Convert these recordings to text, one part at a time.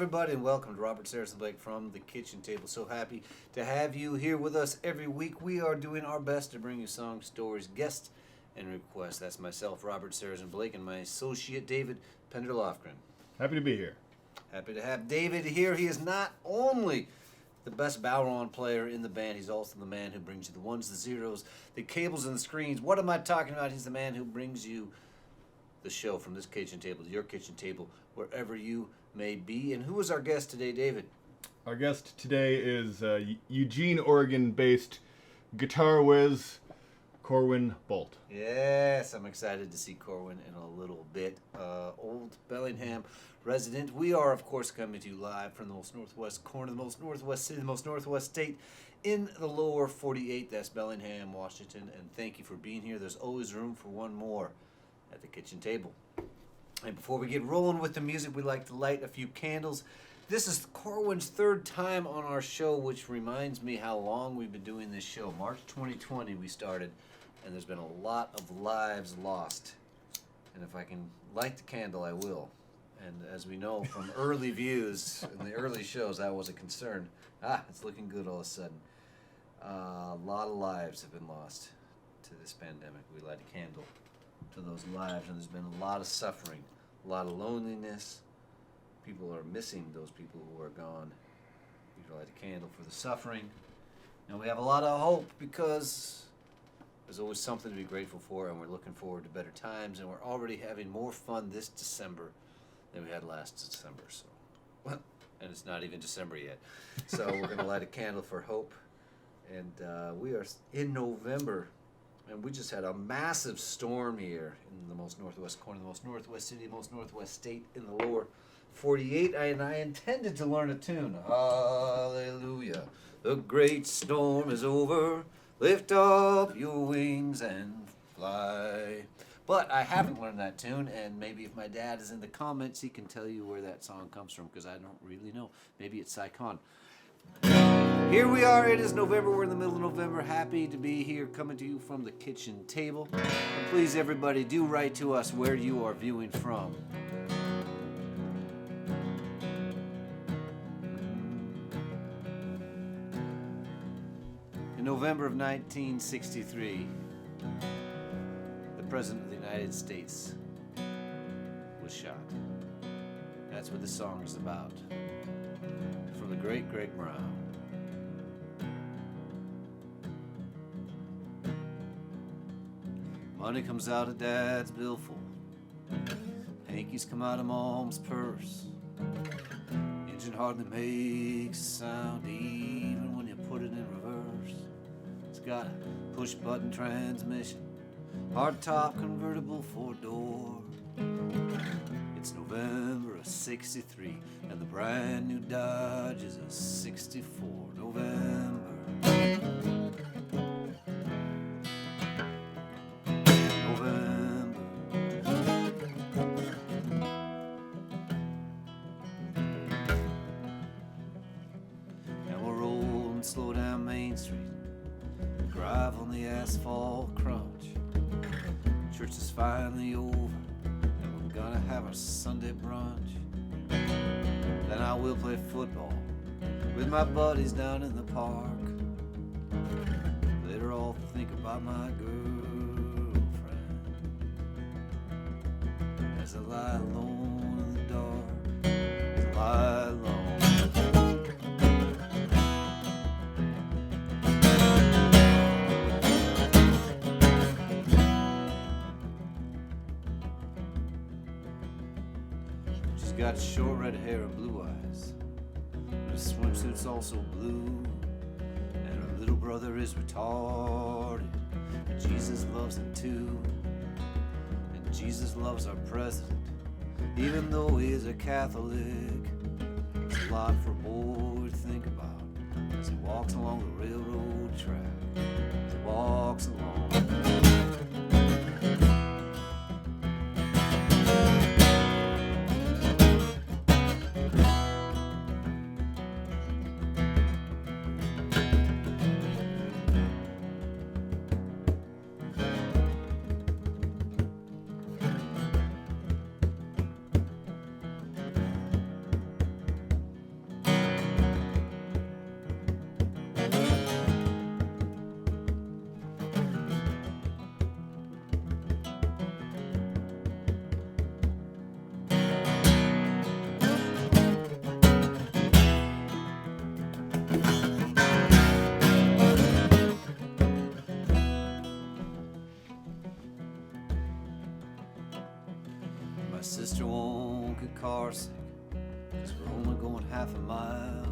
everybody, and welcome to Robert Sarazin Blake from the kitchen table. So happy to have you here with us every week. We are doing our best to bring you songs, stories, guests, and requests. That's myself, Robert Sarazin Blake, and my associate, David Pender-Lofgren. Happy to be here. Happy to have David here. He is not only the best Bowron player in the band, he's also the man who brings you the ones, the zeros, the cables, and the screens. What am I talking about? He's the man who brings you the show from this kitchen table to your kitchen table, wherever you may be. And who is our guest today, David? Our guest today is Eugene, Oregon-based guitar whiz Corwin Bolt. Yes, I'm excited to see Corwin in a little bit. Old Bellingham resident. We are, of course, coming to you live from the most northwest corner, the most northwest city, the most northwest state in the lower 48. That's Bellingham, Washington. And thank you for being here. There's always room for one more at the kitchen table. And before we get rolling with the music, we like to light a few candles. This is Corwin's third time on our show, which reminds me how long we've been doing this show. March 2020 we started, and there's been a lot of lives lost. And if I can light the candle, I will. And as we know from early views in the early shows, that was a concern. It's looking good all of a sudden. A lot of lives have been lost to this pandemic. We light a candle to those lives, and there's been a lot of suffering, a lot of loneliness. People are missing those people who are gone. We light a candle for the suffering, and we have a lot of hope because there's always something to be grateful for, and we're looking forward to better times, and we're already having more fun this December than we had last December. So, well, and it's not even December yet. So we're going to light a candle for hope, and we are in November. And we just had a massive storm here in the most northwest corner, the most northwest city, most northwest state in the lower 48. And I intended to learn a tune. Hallelujah. The great storm is over. Lift up your wings and fly. But I haven't learned that tune, and maybe if my dad is in the comments, he can tell you where that song comes from, because I don't really know. Maybe it's Saigon. Here we are, it is November, we're in the middle of November, happy to be here, coming to you from the kitchen table. And please everybody, do write to us where you are viewing from. In November of 1963, the President of the United States was shot. That's what this song is about. From the great Greg Brown. Money comes out of Dad's billfold. Hankies come out of Mom's purse. Engine hardly makes a sound even when you put it in reverse. It's got a push-button transmission, hardtop convertible four-door. It's November of 63, and the brand new Dodge is a 64. November. Slow down Main Street, drive on the asphalt crunch. Church is finally over, and we're gonna have our Sunday brunch. Then I will play football with my buddies down in the park. Later I'll think about my girlfriend as I lie alone in the dark, as I lie alone. Got short red hair and blue eyes. Her swimsuit's also blue. And her little brother is retarded. And Jesus loves him too. And Jesus loves our president, even though he's a Catholic. It's a lot for a boy to think about as he walks along the railroad track. As he walks along. going half a mile.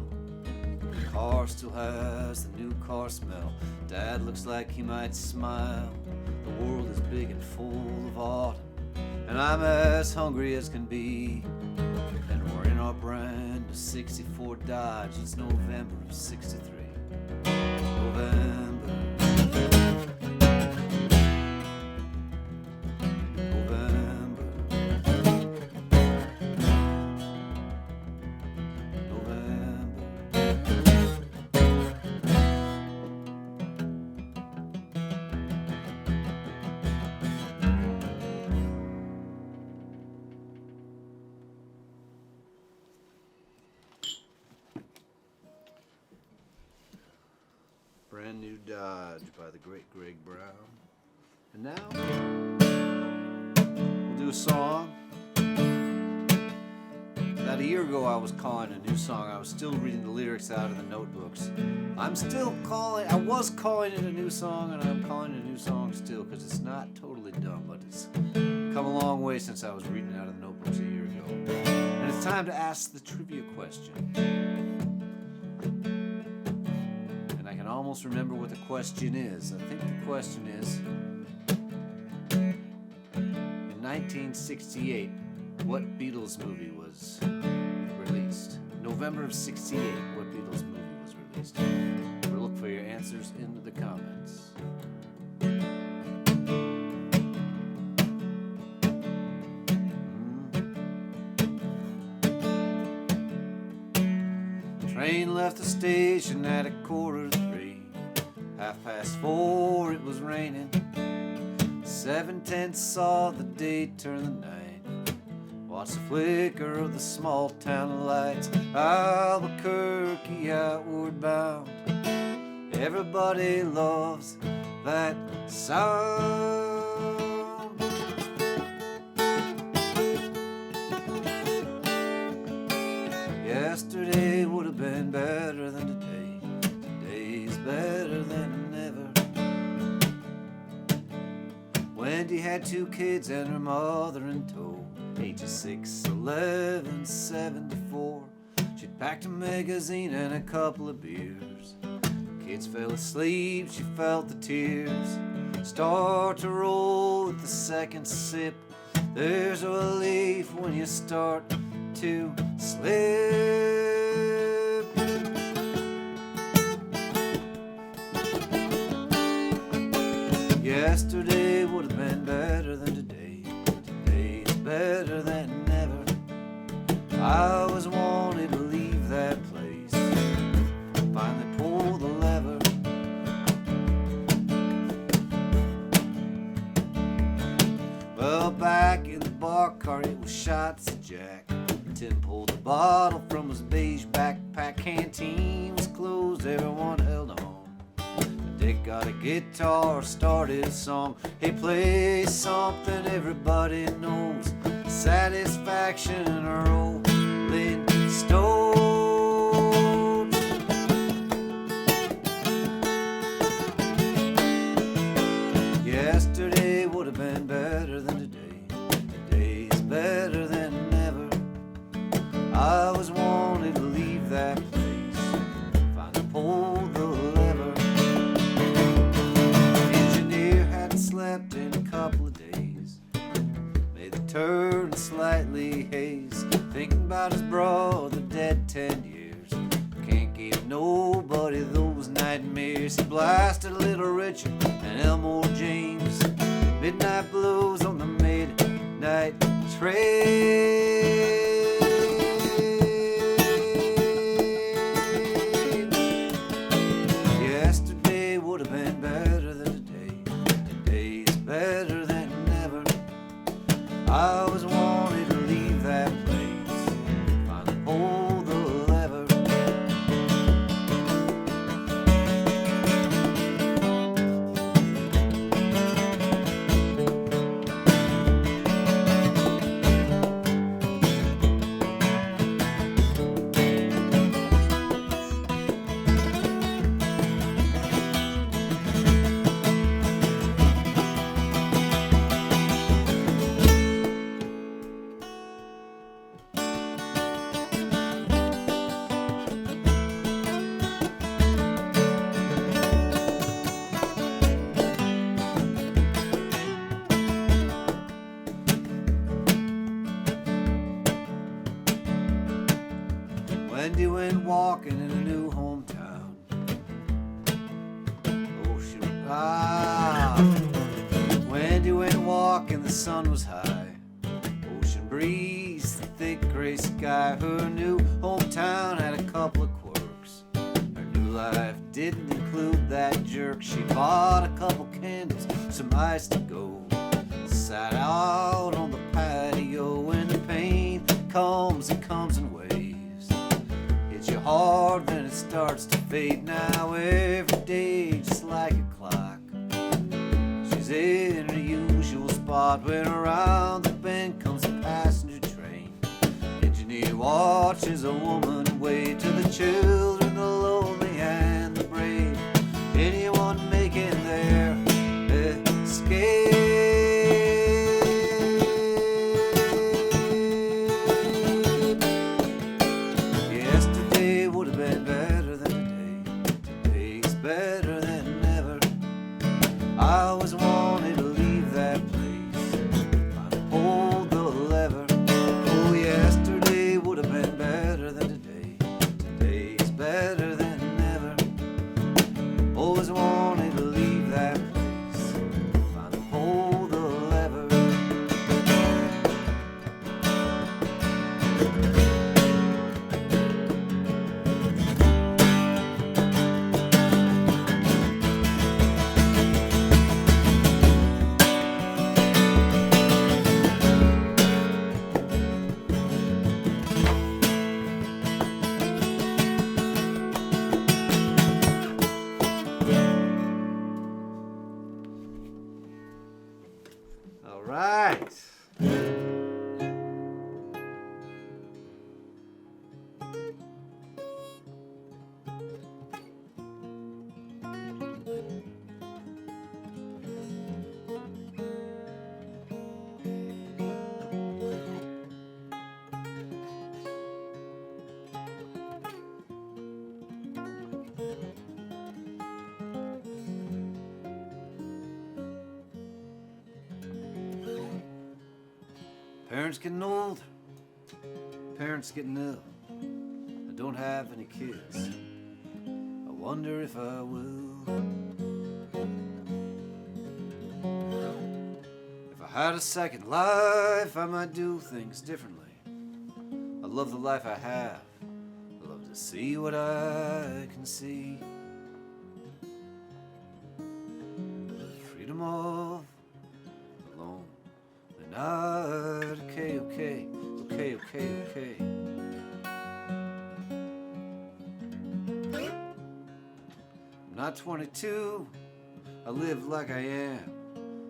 The car still has the new car smell. Dad looks like he might smile. The world is big and full of autumn, and I'm as hungry as can be. And we're in our brand new 64 Dodge. It's November of 63. November. Brand New Dodge by the great Greg Brown. And now, we'll do a song that a year ago I was calling a new song. I was still reading the lyrics out of the notebooks. I was calling it a new song, and I'm calling it a new song still, because it's not totally dumb, but it's come a long way since I was reading out of the notebooks a year ago. And it's time to ask the trivia question. Almost remember what the question is. I think the question is, in 1968, what Beatles movie was released? November of 68, what Beatles movie was released? We'll look for your answers in the comments. Train left the station at 3:15. 4:30, it was raining. 7:10 saw the day turn the night. Watched the flicker of the small town lights. Albuquerque outward bound. Everybody loves that sound. Yesterday would have been better than today. Today's better than ever. Wendy had 2 kids and her mother in tow, ages 6, 11, 74. She'd packed a magazine and a couple of beers. Kids fell asleep, she felt the tears start to roll with the second sip. There's a relief when you start to slip. Yesterday would have been better than today. Today's better than ever. I always wanted to leave that place. Finally pull the lever. Well, back in the bar car, it was shots of Jack. Tim pulled the bottle from his beige backpack. Canteen was closed, everyone held on. Dick got a guitar, started a song. Hey, play something everybody knows. Satisfaction or Rolling Stones. Yesterday would have been better than today. Today's better than ever. I always wanted to leave that place. Finally pulled the lever. Engineer hadn't slept in a couple of days. Made the turn slightly hazed. Thinking about his brother dead 10 years. Can't give nobody those nightmares. He blasted Little Richard and Elmore James. Midnight blues on the midnight train. Yesterday would have been better than today. Today's better than ever. I always wanted to leave that place. Finally pull the lever. Wendy went walking in a new hometown. Wendy went walking, the sun was high. Ocean breeze, the thick gray sky. Her new hometown had a couple of quirks. Her new life didn't include that jerk. She bought a couple candles, some ice to go. Sat out on the patio when the pain comes and comes in waves. Hits you hard, then it starts to fade. Now every day just like a clock. She's in her usual spot when around the bend comes a passenger train. Engineer watches a woman wait to the children, the lonely and the brave. Anyone making their escape. Yesterday would have been better than today. Today's better than ever. I always wanted to leave that place, hold the lever. Oh, yesterday would have been better than today. Today's better than ever. Always wanted to leave that place, hold the lever. All right. Parents getting old, parents getting ill. I don't have any kids. I wonder if I will. If I had a second life, I might do things differently. I love the life I have. I love to see what I can see. Freedom of alone. Not okay, okay, okay, okay, okay. I'm not 22, I live like I am.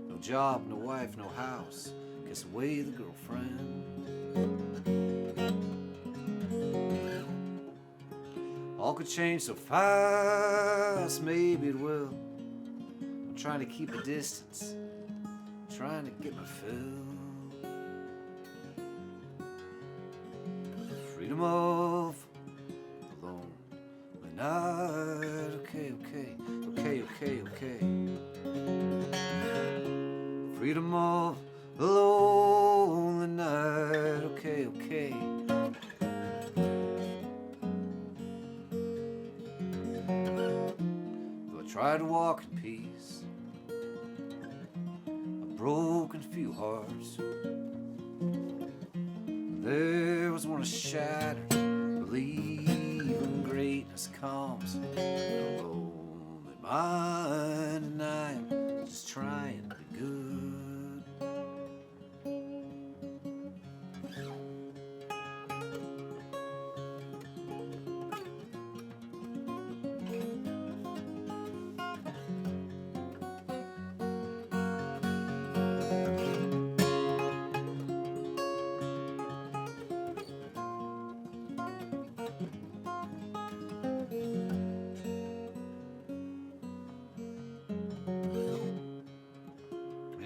No job, no wife, no house. Guess away the girlfriend. All could change so fast, maybe it will. I'm trying to keep a distance, trying to get my fill. Freedom of alone. We're not okay, okay, okay, okay, okay. Freedom of a lonely night, okay, okay. Though I try to walk in peace, a broken few hearts. There was one shattered, believing greatness comes with a lonely mind, and I'm just trying to be good.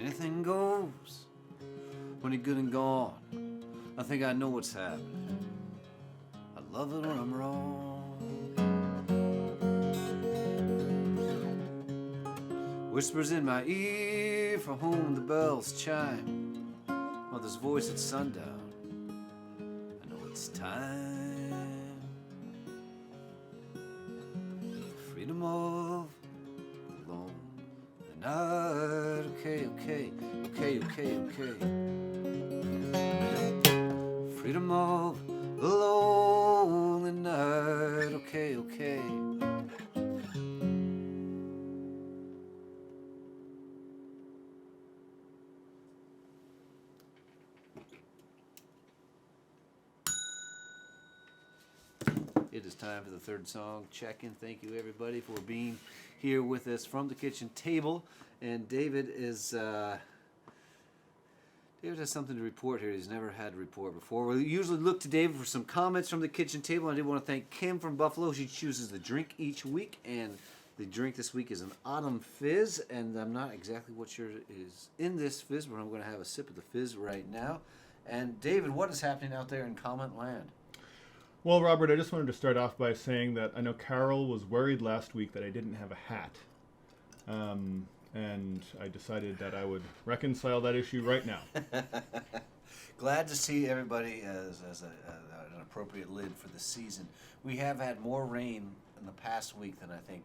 Anything goes when you're good and gone. I think I know what's happening. I love it when I'm wrong. Whispers in my ear for whom the bells chime. Mother's voice at sundown. I know it's time. okay. Freedom of the lonely night, okay. It is time for the third song check-in. Thank you, everybody, for being here with us from the kitchen table. And David has something to report here. He's never had a report before. We usually look to David for some comments from the kitchen table. I did want to thank Kim from Buffalo. She chooses the drink each week, and the drink this week is an autumn fizz. And I'm not exactly what sure is in this fizz, but I'm going to have a sip of the fizz right now. And David, what is happening out there in comment land? Well, Robert, I just wanted to start off by saying that I know Carol was worried last week that I didn't have a hat. And I decided that I would reconcile that issue right now. Glad to see everybody as an appropriate lid for the season. We have had more rain in the past week than I think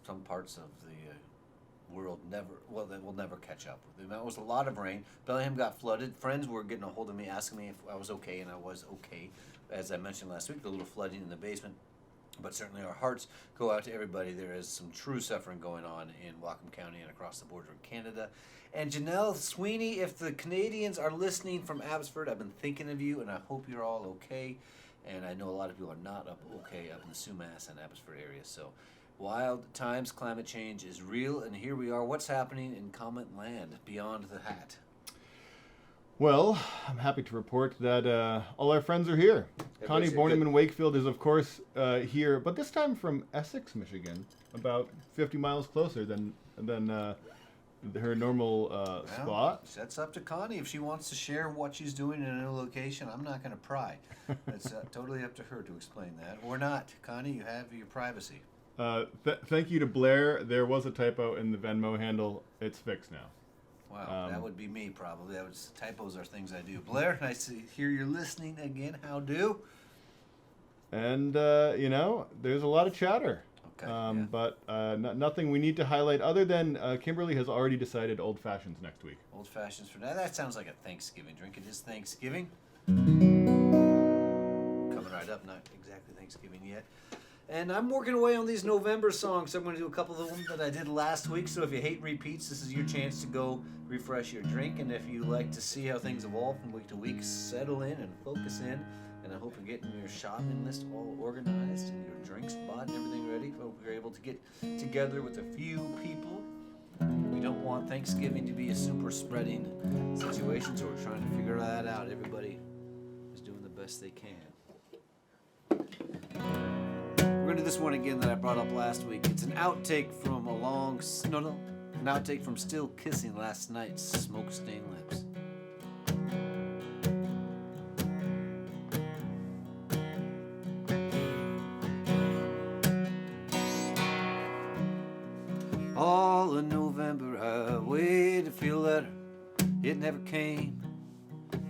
some parts of the world will never catch up with. That was a lot of rain. Bellingham got flooded. Friends were getting a hold of me asking me if I was okay, and I was okay. As I mentioned last week, the little flooding in the basement. But certainly our hearts go out to everybody. There is some true suffering going on in Whatcom County and across the border in Canada. And Janelle Sweeney, if the Canadians are listening from Abbotsford, I've been thinking of you, and I hope you're all okay. And I know a lot of people are not okay up in the Sumas and Abbotsford area. So wild times, climate change is real, and here we are. What's happening in comment land beyond the hat? Well, I'm happy to report that all our friends are here. Connie Borneman in Wakefield is, of course, here, but this time from Essex, Michigan, about 50 miles closer than her normal spot. That's up to Connie. If she wants to share what she's doing in a new location, I'm not going to pry. It's totally up to her to explain that. Or not. Connie, you have your privacy. Thank you to Blair. There was a typo in the Venmo handle. It's fixed now. Wow, that would be me probably. Typos are things I do. Blair, nice to hear you're listening again. How do? And, there's a lot of chatter. Okay. But nothing we need to highlight other than Kimberly has already decided Old Fashions next week. Old Fashions for now. That sounds like a Thanksgiving drink. It is Thanksgiving. Coming right up, not exactly Thanksgiving yet. And I'm working away on these November songs. I'm going to do a couple of them that I did last week. So if you hate repeats, this is your chance to go refresh your drink. And if you like to see how things evolve from week to week, settle in and focus in. And I hope you're getting your shopping list all organized and your drinks bought and everything ready. I hope you're able to get together with a few people. We don't want Thanksgiving to be a super spreading situation, so we're trying to figure that out. Everybody is doing the best they can. We're going to do this one again that I brought up last week. It's an outtake from an outtake from Still Kissing Last Night's Smoke-Stained Lips. All in November I waited to feel better. It never came.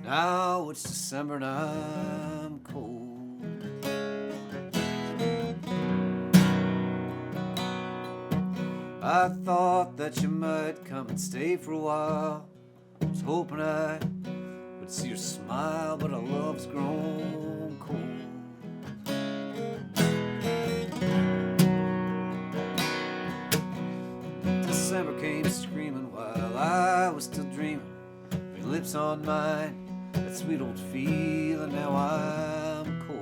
Now it's December and I'm cold. I thought that you might come and stay for a while. I was hoping I would see your smile, but our love's grown cold. December came screaming while I was still dreaming. Your lips on mine, that sweet old feeling. Now I'm cold.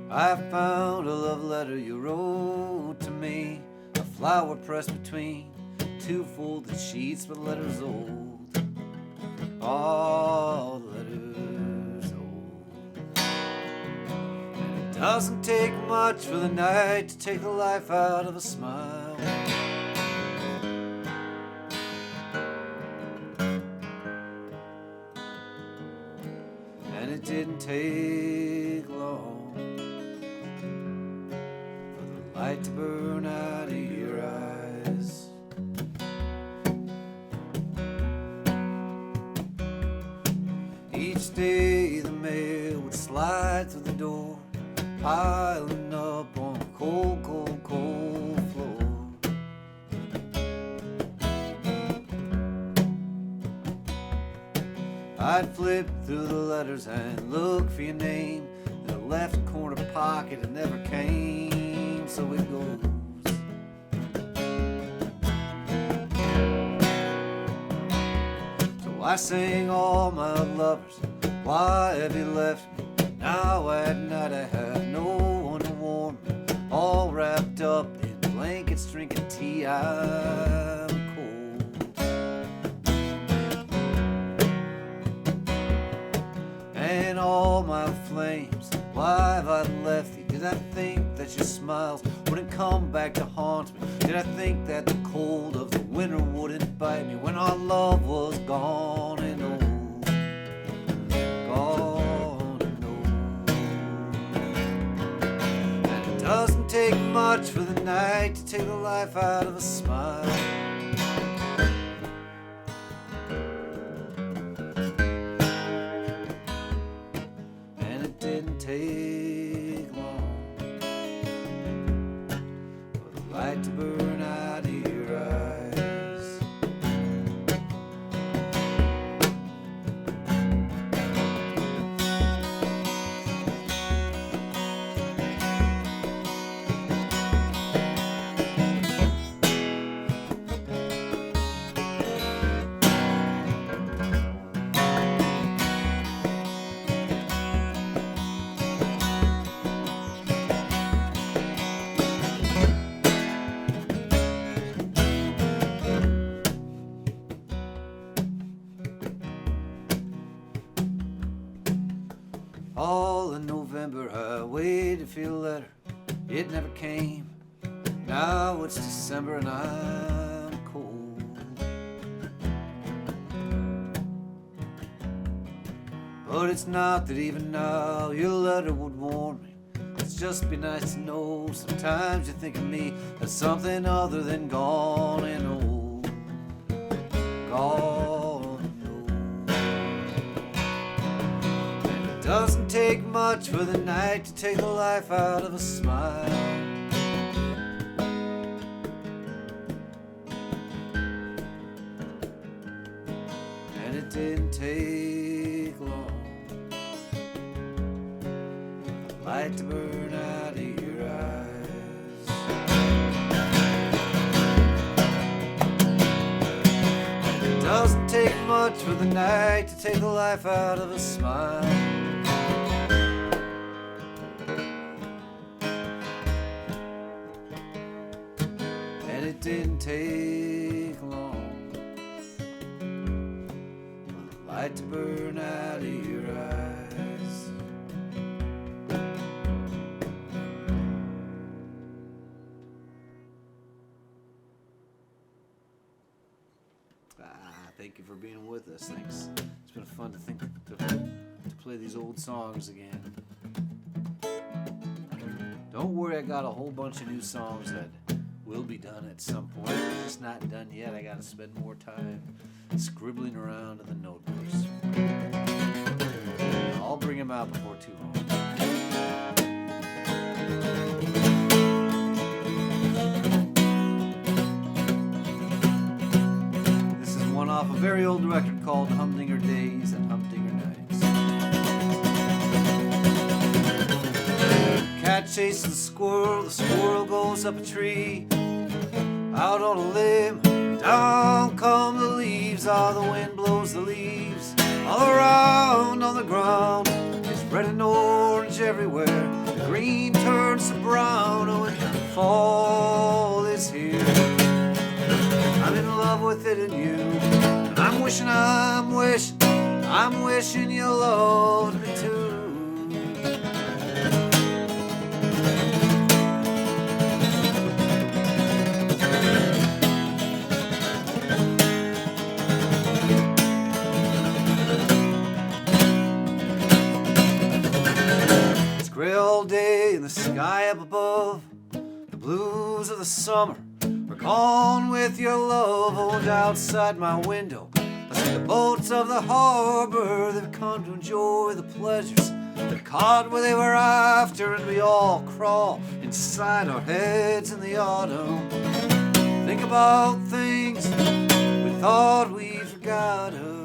I found a love letter you wrote to me, a flower pressed between two folded sheets with letters old. All the letters old. And it doesn't take much for the night to take the life out of a smile. And it didn't take long light to burn out of your eyes. Each day the mail would slide through the door, piling up on the cold, cold, cold floor. I'd flip through the letters and look for your name. In the left corner pocket it never came, so it goes. So I sing all my lovers, why have you left me? Now at night I have no one to warm me. All wrapped up in blankets, drinking tea, I'm cold. And all my flames, why have I left you? Did I think that your smiles wouldn't come back to haunt me? Did I think that the cold of the winter wouldn't bite me when our love was gone and old? Gone and old. And it doesn't take much for the night to take the life out of a smile. And it didn't take long for the light to burn out of your eyes. All in November I waited for your letter, it never came. Now it's December and I'm cold. But it's not that even now your letter would warn me. It's just be nice to know sometimes you think of me as something other than gone and old. Gone and old. And it doesn't take much for the night to take the life out of a smile. And it didn't take long for the light to burn out of your eyes. And it doesn't take much for the night to take the life out of a smile. And it didn't take long for the light to burn out of your eyes. Thank you for being with us. Thanks. It's been fun to play these old songs again. Don't worry, I got a whole bunch of new songs that will be done at some point. They're just not done yet. I got to spend more time scribbling around in the notebooks. I'll bring them out before too long. Off a very old record called Humdinger Days and Humdinger Nights. Cat chases the squirrel goes up a tree, out on a limb, down come the leaves, the wind blows the leaves all around on the ground. It's red and orange everywhere, the green turns to brown, and winter fall is here. I'm in love with it and you, and I'm wishing you loved me too. It's gray all day in the sky up above, the blues of the summer are gone with your love. And outside my window I see the boats of the harbor. They've come to enjoy the pleasures that caught where they were after, and we all crawl inside our heads in the autumn. Think about things we thought we forgotten.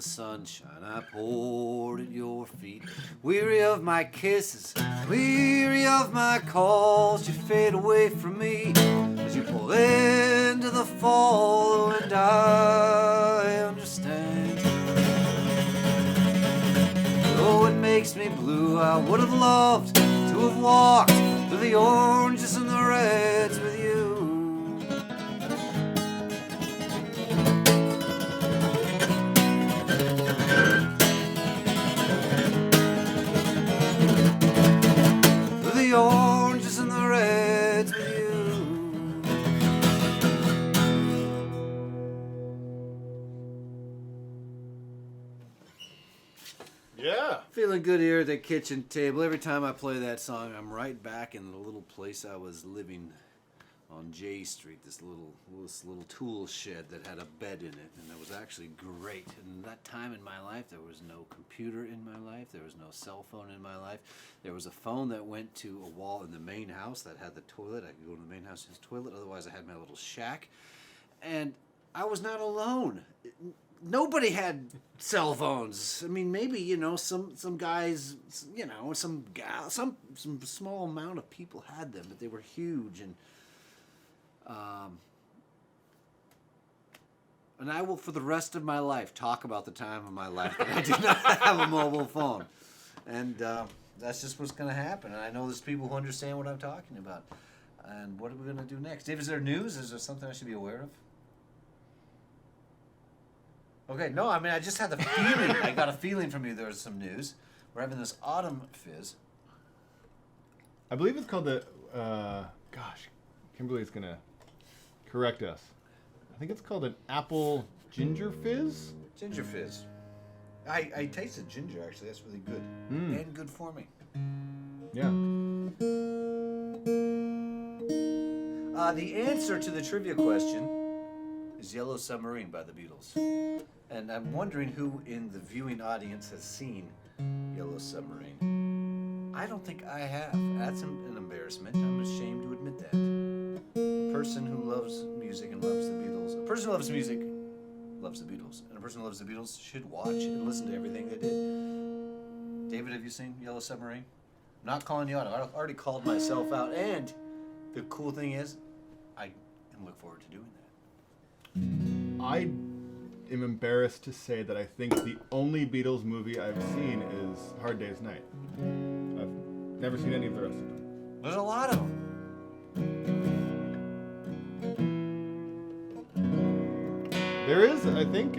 the sunshine I poured at your feet. Weary of my kisses, weary of my calls, you fade away from me as you pull into the fall, and I understand. Though it makes me blue, I would have loved to have walked through the oranges and the reds with you. The oranges and the reds with you. Yeah. Feeling good here at the kitchen table. Every time I play that song, I'm right back in the little place I was living on J Street. This little tool shed that had a bed in it, and it was actually great. And that time in my life, there was no computer in my life. There was no cell phone in my life. There was a phone that went to a wall in the main house that had the toilet. I could go to the main house's toilet. Otherwise, I had my little shack, and I was not alone. Nobody had cell phones. I mean, maybe, some guys, some small amount of people had them, but they were huge. And I will, for the rest of my life, talk about the time of my life that I did not have a mobile phone. And that's just what's going to happen. And I know there's people who understand what I'm talking about. And what are we going to do next? Dave, is there news? Is there something I should be aware of? Okay, no, I mean, I just had the feeling. I got a feeling from you there was some news. We're having this autumn fizz. I believe it's called the, Kimberly's going to correct us. I think it's called an apple ginger fizz? Ginger fizz. I tasted ginger, actually. That's really good. And good for me. Yeah. The answer to the trivia question is Yellow Submarine by the Beatles. And I'm wondering who in the viewing audience has seen Yellow Submarine. I don't think I have. That's an embarrassment. I'm ashamed to admit that. A person who loves music and loves the Beatles. A person who loves music loves the Beatles. And a person who loves the Beatles should watch and listen to everything they did. David, have you seen Yellow Submarine? I'm not calling you out. I already called myself out. And the cool thing is, I can look forward to doing that. I am embarrassed to say that I think the only Beatles movie I've seen is Hard Day's Night. I've never seen any of the rest of them. There's a lot of them. There is, I think,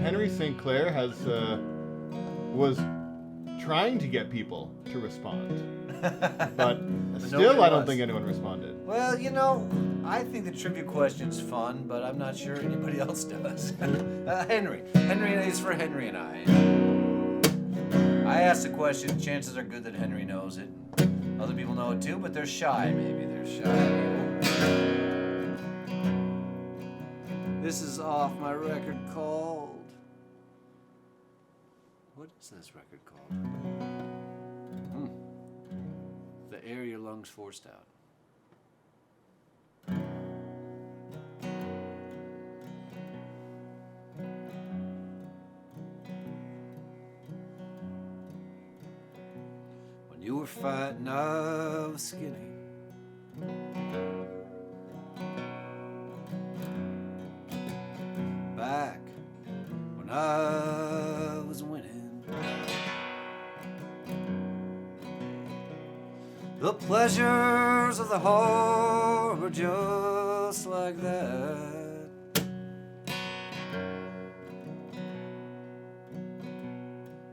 Henry St. Clair was trying to get people to respond. But still, I don't think anyone responded. Well, I think the trivia question's fun, but I'm not sure anybody else does. Henry is for Henry and I. I asked the question. Chances are good that Henry knows it. Other people know it too, but they're shy. Maybe they're shy. This is off my record called. What is this record called? The Air Your Lungs Forced Out. When you were fighting, I was skinny. Back when I was winning. The pleasures of the harbor just like that.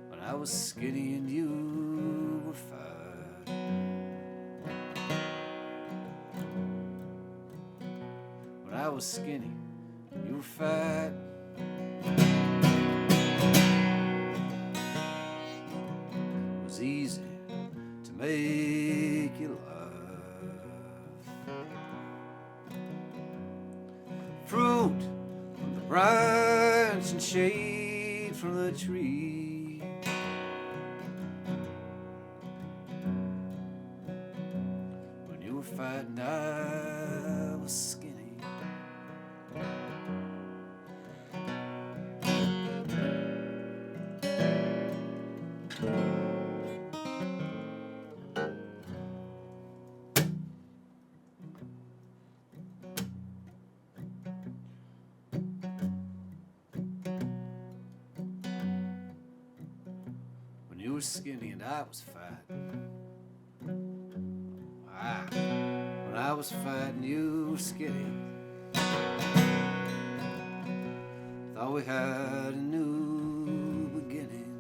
When I was skinny and you were fat. When I was skinny, you were fat. It was easy to make you laugh. Fruit from the branch and shade from the tree. When you were fighting, I was skinny. were skinny and I was fat. When I was fat and you were skinny, thought we had a new beginning.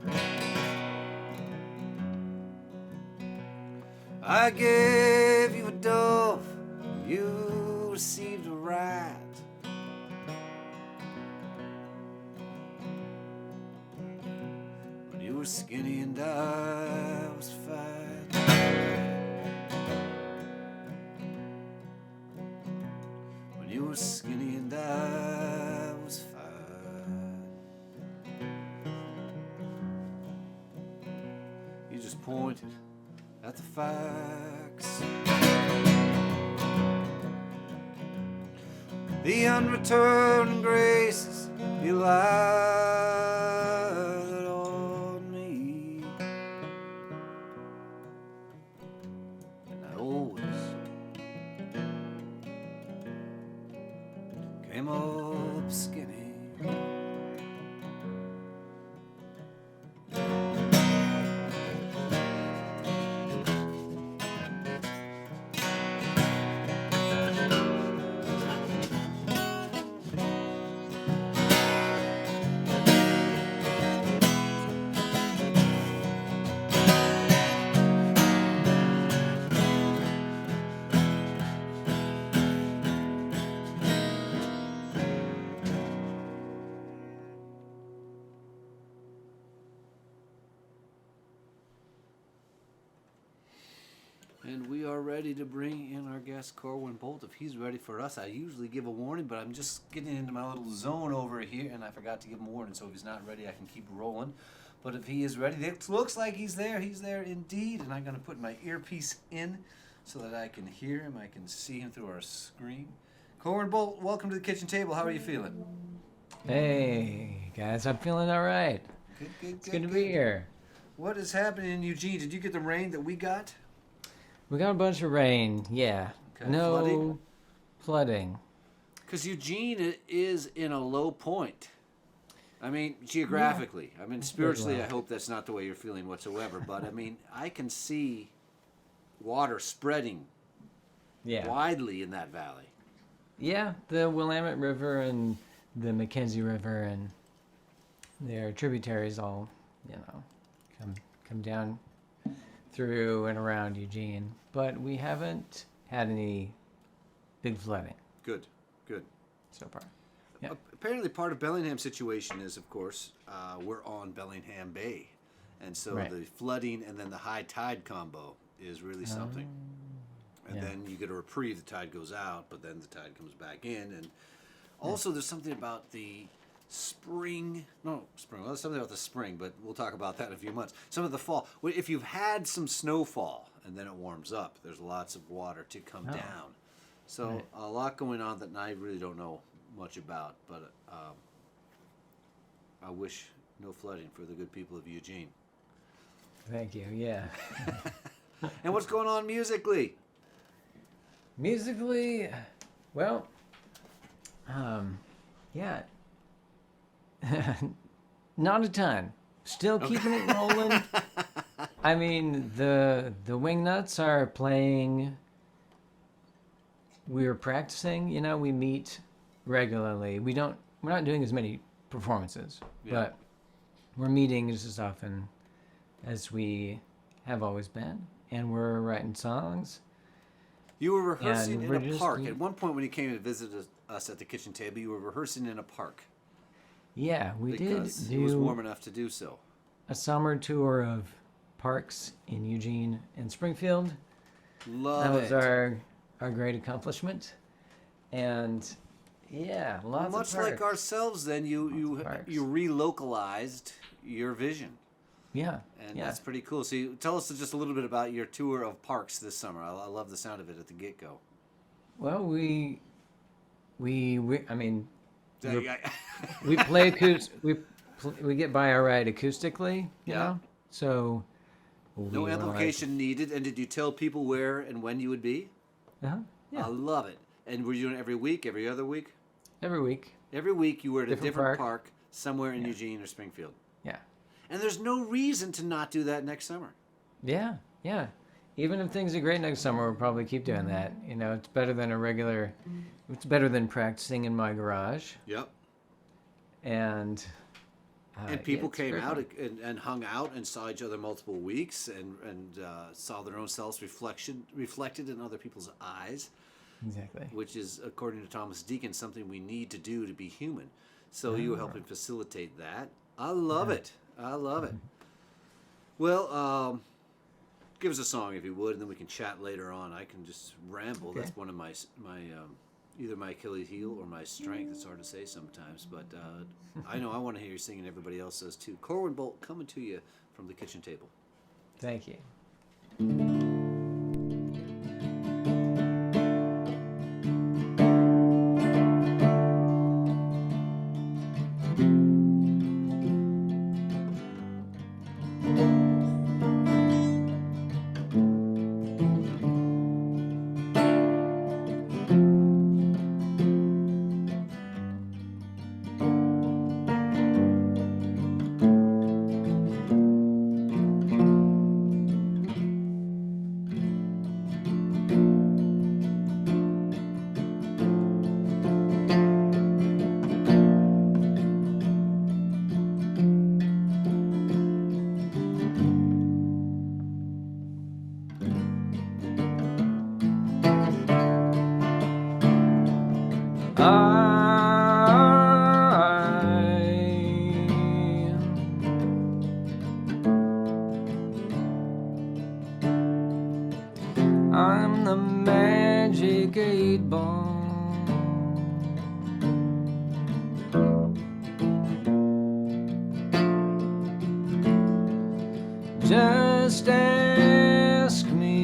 I gave you a dove, you received a rat. When you were skinny and I was fat. When you were skinny and I was fat. You just pointed at the facts. The unreturned graces you lied on me. And I always came up skinny. And we are ready to bring in our guest, Corwin Bolt. If he's ready for us, I usually give a warning, but I'm just getting into my little zone over here, and I forgot to give him a warning. So if he's not ready, I can keep rolling. But if he is ready, it looks like he's there. He's there indeed. And I'm going to put my earpiece in so that I can hear him. I can see him through our screen. Corwin Bolt, welcome to the kitchen table. How are you feeling? Hey, guys. I'm feeling all right. Good, It's good to be here. What is happening in Eugene? Did you get the rain that we got? We got a bunch of rain, yeah. Okay. No flooding. Because Eugene is in a low point. I mean, geographically. I mean, spiritually, I hope that's not the way you're feeling whatsoever. But, I mean, I can see water spreading widely in that valley. Yeah, the Willamette River and the Mackenzie River and their tributaries all, come down through and around Eugene. But we haven't had any big flooding. Good. So far. Yeah. Apparently, part of Bellingham's situation is, of course, we're on Bellingham Bay. And so the flooding and then the high tide combo is really something. And then you get a reprieve, the tide goes out, but then the tide comes back in. And also there's something about the spring, well, there's something about the spring, but we'll talk about that in a few months. Some of the fall. If you've had some snowfall and then it warms up, there's lots of water to come down. So a lot going on that I really don't know much about, but I wish no flooding for the good people of Eugene. Thank you, yeah. And what's going on musically? Musically, well, not a ton. Still keeping it rolling. I mean, the Wingnuts are playing. We're practicing. We meet regularly. We're not doing as many performances, but we're meeting just as often as we have always been, and we're writing songs. You were rehearsing in a park. At one point when you came to visit us at the kitchen table, you were rehearsing in a park. Yeah, we did. Because it was warm enough to do so. A summer tour of parks in Eugene and Springfield. That was our great accomplishment. And lots of parks. Much like ourselves then, you relocalized your vision. Yeah. And that's pretty cool. So tell us just a little bit about your tour of parks this summer. I love the sound of it at the get-go. Well, we play acoustic. We get by all right acoustically, you know? So no amplification needed. And did you tell people where and when you would be? Yeah. I love it. And were you doing it every week, every other week? Every week. Every week you were at a different park somewhere in Eugene or Springfield. Yeah. And there's no reason to not do that next summer. Yeah, yeah. Even if things are great next summer, we'll probably keep doing that. You know, it's better than it's better than practicing in my garage. Yep. And People it's came very out fun. and hung out and saw each other multiple weeks and saw their own selves reflected in other people's eyes, Exactly. which is, according to Thomas Deacon, something we need to do to be human. So you were helping facilitate that. I love it. I love it. Well, give us a song if you would, and then we can chat later on. I can just ramble. Okay. That's one of my either my Achilles heel or my strength. It's hard to say sometimes, but I know I want to hear you singing. Everybody else does too. Corwin Bolt coming to you from the kitchen table. Thank you. I'm the magic 8-ball. Just ask me.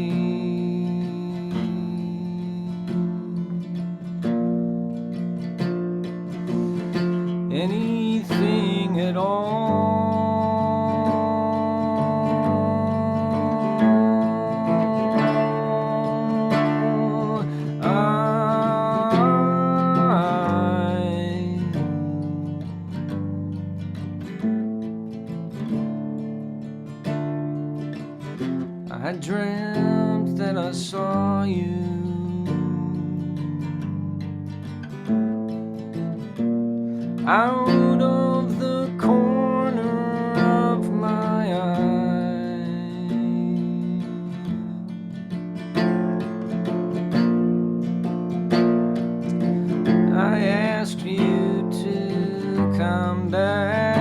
Anything at all. I dreamt that I saw you out of the corner of my eye. I asked you to come back.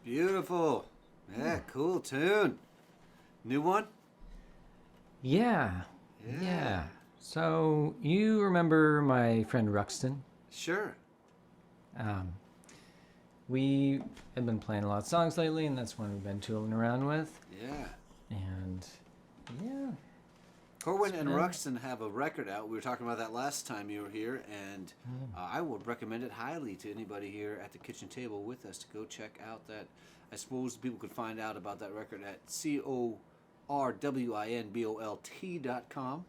Beautiful. Yeah, cool tune. New one? Yeah. Yeah. So you remember my friend Ruxton? Sure. We have been playing a lot of songs lately, and that's one we've been tooling around with. Yeah. And yeah, Corwin and been- Ruxton have a record out. We were talking about that last time you were here, and I would recommend it highly to anybody here at the kitchen table with us to go check out that. I suppose people could find out about that record at corwinbolt.com.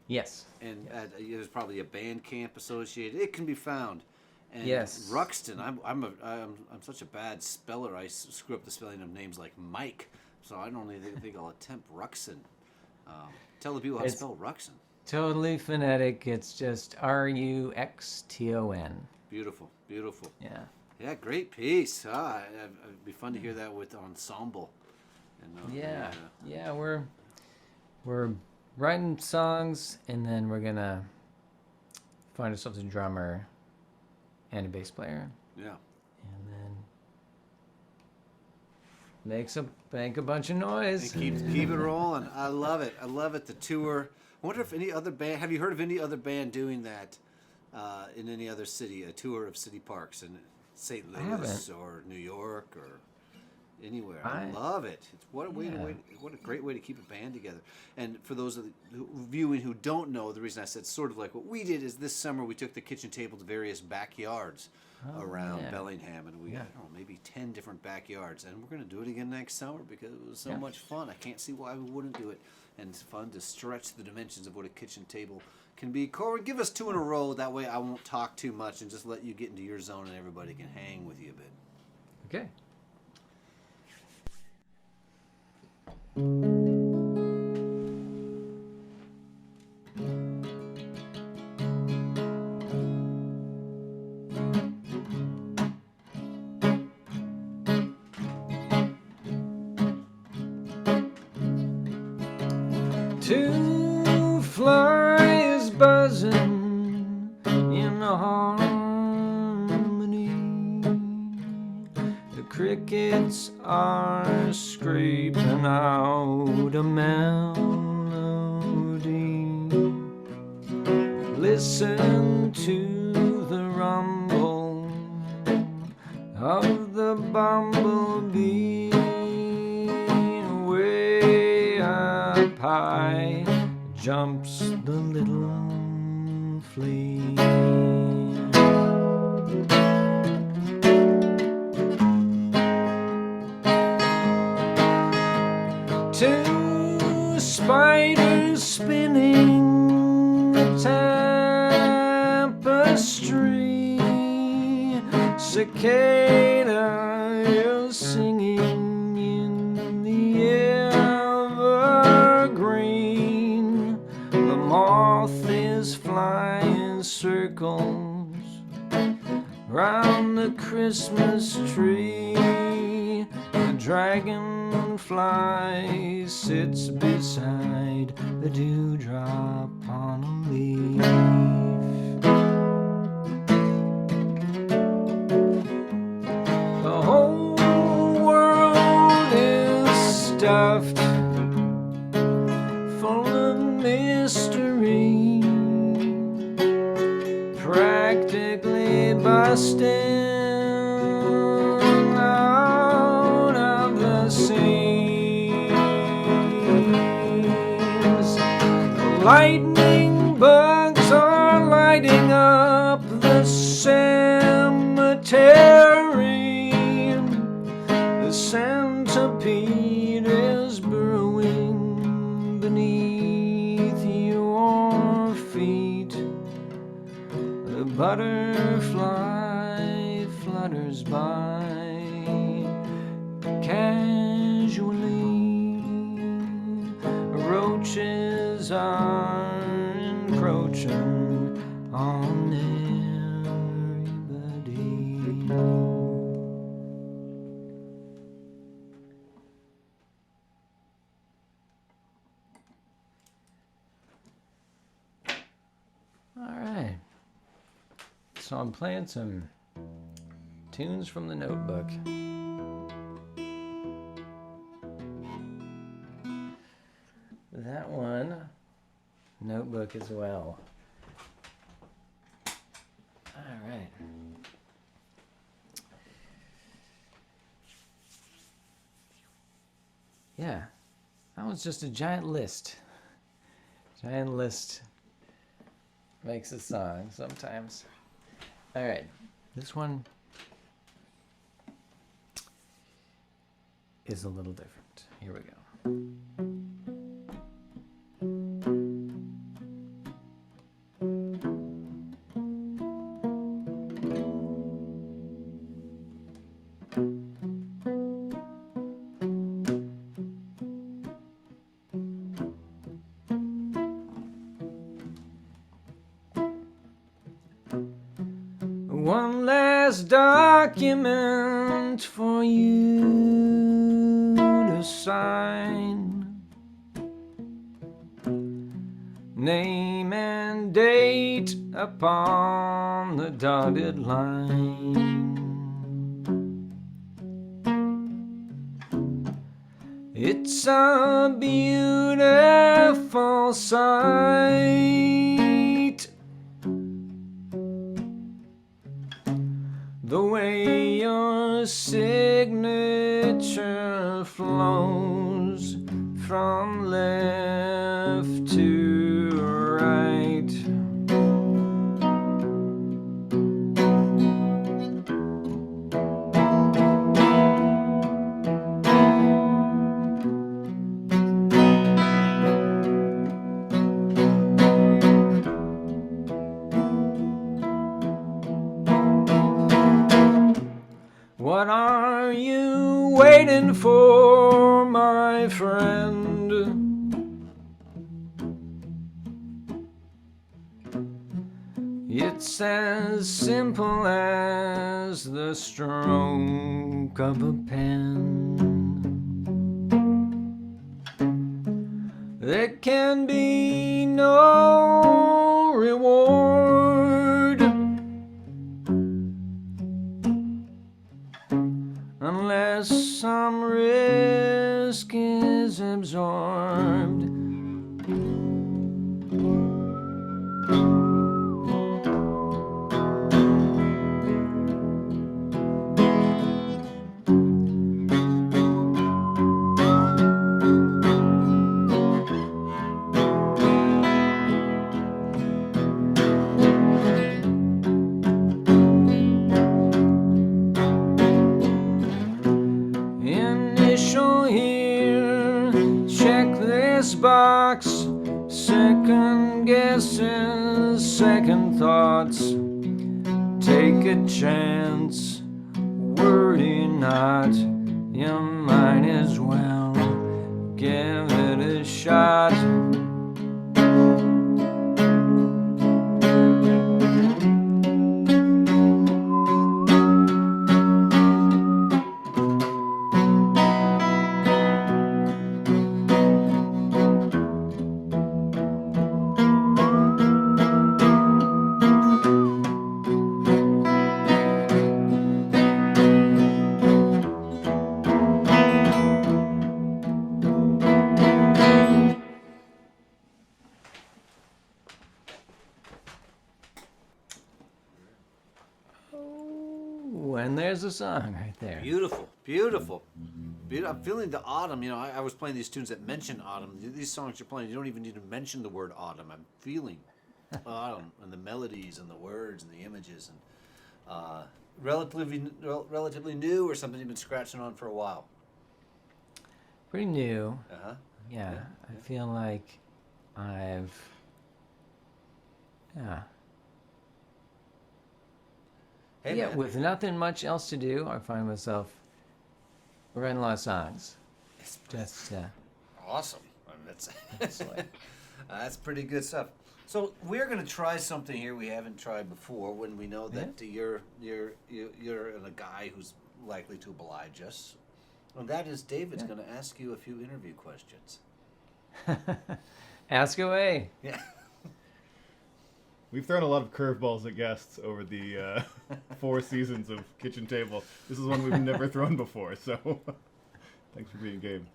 yes. And there's probably a Bandcamp associated. It can be found. And Yes. Ruxton, I'm such a bad speller. I screw up the spelling of names like Mike. so I don't even think I'll attempt Ruxin. Tell the people how to spell Ruxin. Totally phonetic. It's just Ruxton. Beautiful, beautiful. Yeah. Yeah, great piece. It'd be fun to hear that with ensemble. And, Yeah. We're writing songs, and then we're gonna find ourselves a drummer and a bass player. Yeah. And then make a bunch of noise. And keep it rolling. I love it. I love it. The tour. I wonder if any other band. Have you heard of any other band doing that in any other city? A tour of city parks in St. Louis or New York or anywhere. I love it. It's what a great way to keep a band together. And for those of you viewing who don't know, the reason I said sort of like what we did is this summer we took the kitchen table to various backyards around Bellingham, and we got maybe 10 different backyards, and we're going to do it again next summer because it was so much fun. I can't see why we wouldn't do it, and it's fun to stretch the dimensions of what a kitchen table can be. Corwin, give us 2 in a row. That way I won't talk too much and just let you get into your zone and everybody can hang with you a bit. Okay. Two flies buzzing in harmony. The crickets are scraping out a melody. Listen to the rumble of the bumblebee. Way up high jumps the little flea. Two spiders spinning the tapestry. Cicada is singing in the evergreen. The moth is flying circles round the Christmas tree. The dragonfly sits beside the dewdrop on a leaf. The whole world is stuffed full of mystery, practically busting out of the seams. Lightning bugs are lighting up the cemetery. The centipede is burrowing beneath your feet. The butterfly flutters by casually. Roaches are encroaching on everybody. All right. So I'm playing some tunes from the notebook. That one, notebook as well. All right. Yeah, that one's just a giant list. Giant list makes a song sometimes. All right, this one is a little different. Here we go. document for you to sign. Name and date upon the dotted line. It's a beautiful sight, the way your signature flows from left to right. What are you waiting for, my friend? It's as simple as the stroke of a pen. There can be no reward unless some risk is absorbed. Initial here, check this box. Second guesses, second thoughts. Take a chance, worry not. You might as well give it a shot. And there's a song right there. Beautiful, beautiful. I'm feeling the autumn. You know, I was playing these tunes that mention autumn. These songs you're playing, you don't even need to mention the word autumn. I'm feeling autumn and the melodies and the words and the images and relatively new or something you've been scratching on for a while. Pretty new. Uh-huh. Yeah, Yeah. I feel like I've. Yeah. Hey, Yeah, man. with nothing much else to do, I find myself writing a lot of songs. Just, Awesome. I mean, That's like- that's pretty good stuff. So we're going to try something here we haven't tried before. When we know that you're a guy who's likely to oblige us, and that is David's going to ask you a few interview questions. ask away. Yeah. We've thrown a lot of curveballs at guests over the 4 seasons of Kitchen Table. This is one we've never thrown before, so thanks for being game.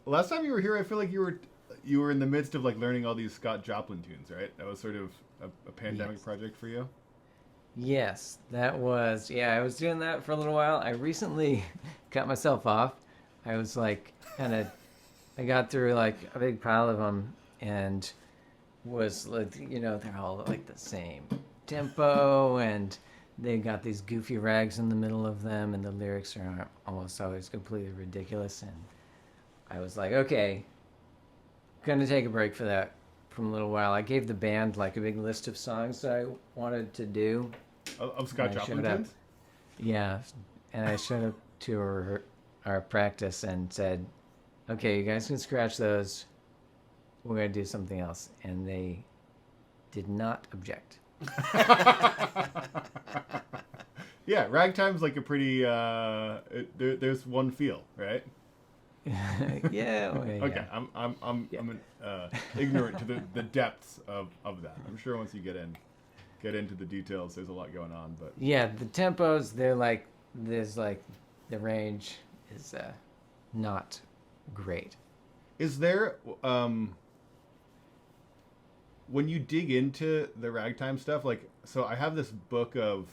Last time you were here, I feel like you were in the midst of like learning all these Scott Joplin tunes, right? That was sort of a pandemic project for you. Yes, that was. Yeah, I was doing that for a little while. I recently cut myself off. I was like, I got through like a big pile of them and was like, they're all like the same tempo and they got these goofy rags in the middle of them and the lyrics are almost always completely ridiculous. And I was like, okay, gonna take a break for that from a little while. I gave the band like a big list of songs that I wanted to do. Of Scott And I Joplin showed up. tunes? Yeah, and I showed up to our practice and said, okay, you guys can scratch those. We're going to do something else. And they did not object. Yeah, ragtime's like a pretty. There's one feel, right? Yeah. Okay, I'm ignorant to the depths of that. I'm sure once you get into the details, there's a lot going on. But Yeah, the tempos, the range is not great. is there when you dig into the ragtime stuff, like, so I have this book of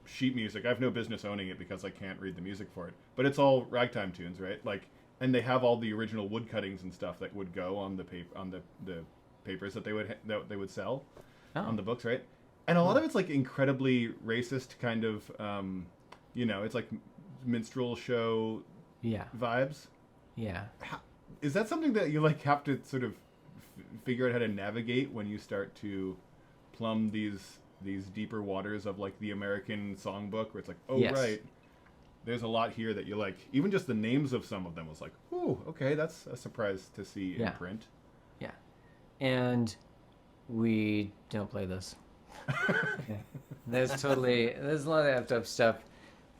sheet music. I have no business owning it because I can't read the music for it, but it's all ragtime tunes, right? Like, and they have all the original wood cuttings and stuff that would go on the paper, on the papers that they would sell on the books, right? And a lot of it's like incredibly racist kind of, it's like minstrel show vibes. Yeah. Is that something that you like have to sort of figure out how to navigate when you start to plumb these deeper waters of like the American songbook, where it's like, oh, Yes. right, there's a lot here that you like. Even just the names of some of them was like, ooh, okay, that's a surprise to see in print. Yeah. And we don't play this. Yeah. There's a lot of effed up stuff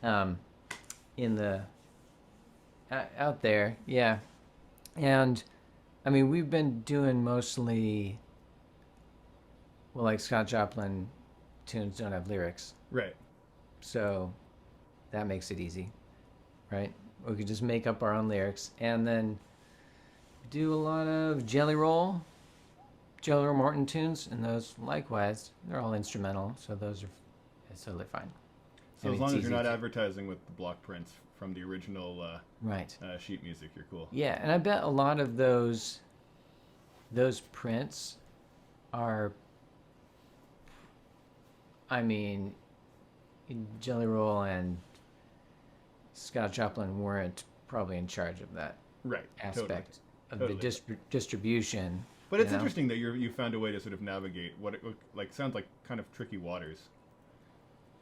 in the out there. Yeah. And I mean, we've been doing mostly, well, like Scott Joplin tunes don't have lyrics. Right. So that makes it easy, right? We could just make up our own lyrics and then do a lot of Jelly Roll Morton tunes, and those likewise, they're all instrumental, so it's totally fine. So as long as you're not advertising with the block prints from the original right sheet music, you're cool. Yeah, and I bet a lot of those prints are, I mean, Jelly Roll and Scott Joplin weren't probably in charge of that aspect of the distribution. But it's interesting that you found a way to sort of navigate what it sounds like kind of tricky waters.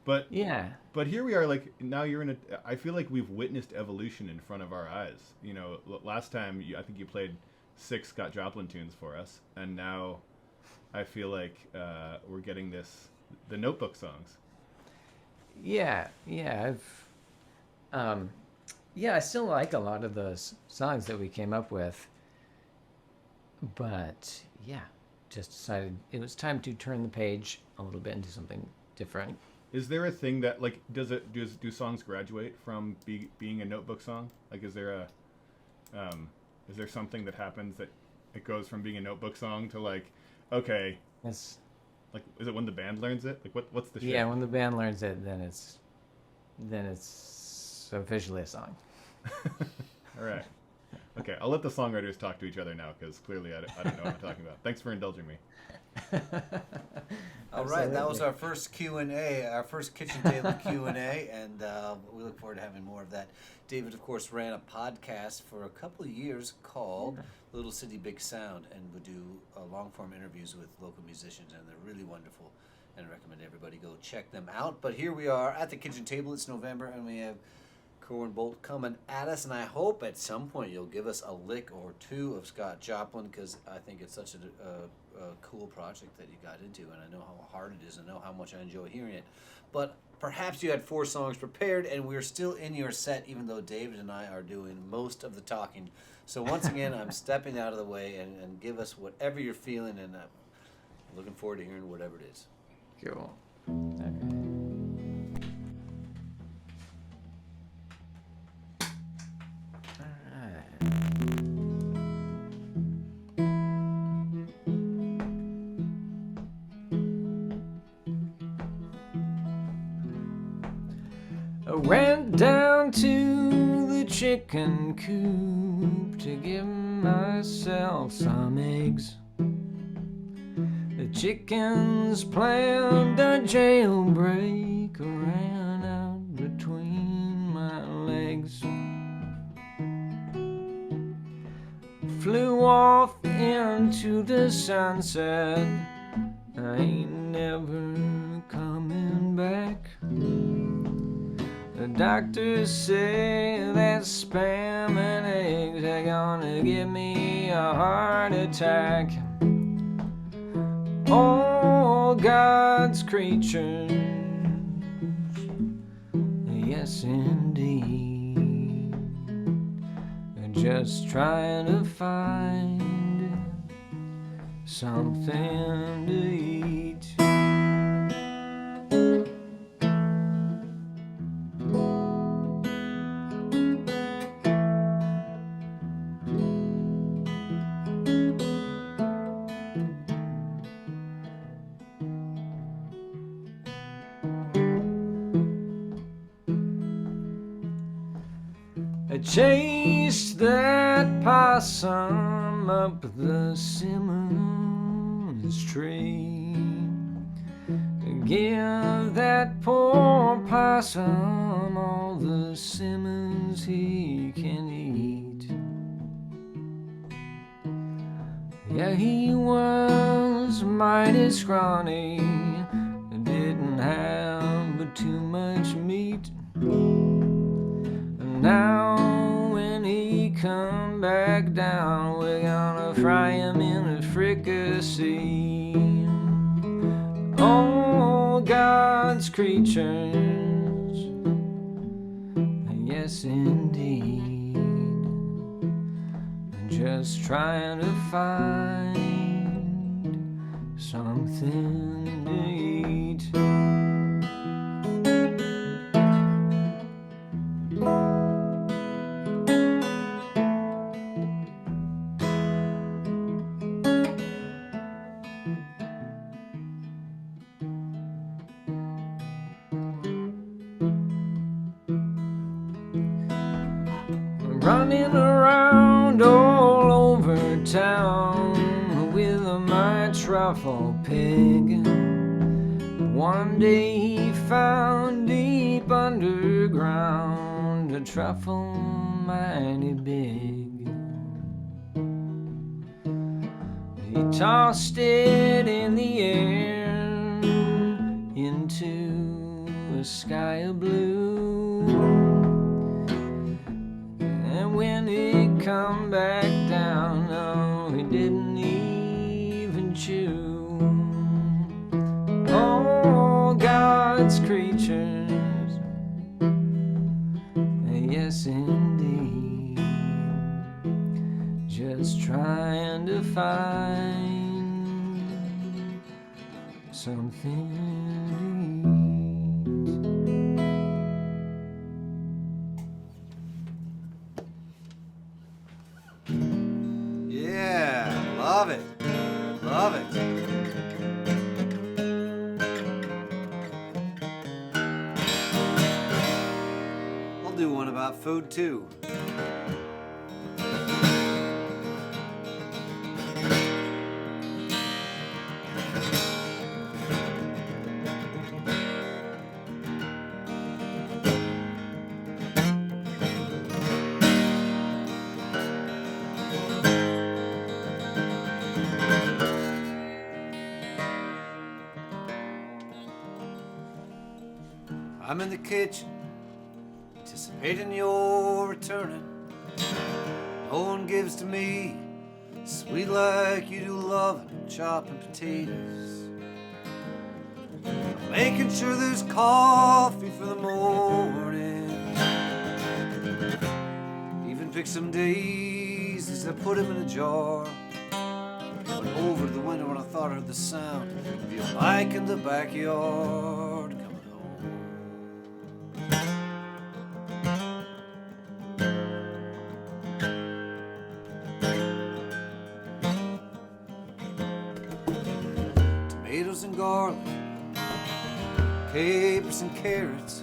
But yeah. But here we are, like, now you're in I feel like we've witnessed evolution in front of our eyes. You know, last time I think you played 6 Scott Joplin tunes for us, and now I feel like we're getting the Notebook songs. Yeah, I still like a lot of those songs that we came up with, but yeah, just decided it was time to turn the page a little bit and do something different. Is there a thing that, like, do songs graduate from being a Notebook song? Like, is there something that happens that it goes from being a Notebook song to, like, okay, It's like, is it when the band learns it? Like, what's the shift? Yeah, when the band learns it, then it's officially a song. All right. Okay, I'll let the songwriters talk to each other now, because clearly I don't know what I'm talking about. Thanks for indulging me. All right, that was our first Q&A, our first kitchen table Q&A, and we look forward to having more of that. David, of course, ran a podcast for a couple of years called Little City Big Sound, and would do long-form interviews with local musicians, and they're really wonderful, and I recommend everybody go check them out. But here we are at the kitchen table. It's November, and we have Corwin Bolt coming at us, and I hope at some point you'll give us a lick or two of Scott Joplin, because I think it's such a cool project that you got into, and I know how hard it is, and I know how much I enjoy hearing it. But perhaps you had 4 songs prepared, and we're still in your set, even though David and I are doing most of the talking. So once again, I'm stepping out of the way, and give us whatever you're feeling, and I'm looking forward to hearing whatever it is. Cool. Okay. I went down to the chicken coop to give myself some eggs. The chickens planned a jailbreak, ran out between my legs. Flew off into the sunset, I ain't never coming back. The doctors say that spam and eggs are gonna give me a heart attack. All God's creatures yes indeed. Just trying to find something to eat. I chased that possum up the Simmons tree. Give that poor possum all the Simmons he can eat. Yeah, he was mighty scrawny, didn't have but too much meat. Now when he come back down, we're gonna fry him in a fricassee. Oh, God's creatures, yes indeed. Just trying to find something to eat. Running around all over town with my truffle pig. One day he found deep underground a truffle mighty big. He tossed it in the air into a sky of blue. When it come back down, no, he didn't even chew. Oh, God's creatures, yes indeed. Just trying to find something to eat. Love it. Love it. I'll do one about food too. I'm in the kitchen, anticipating your returning. No one gives to me sweet like you do, loving and chopping potatoes. Making sure there's coffee for the morning. Even pick some daisies, I put them in a jar. Went over to the window when I thought I heard the sound of your bike in the backyard. Tomatoes and garlic, capers and carrots,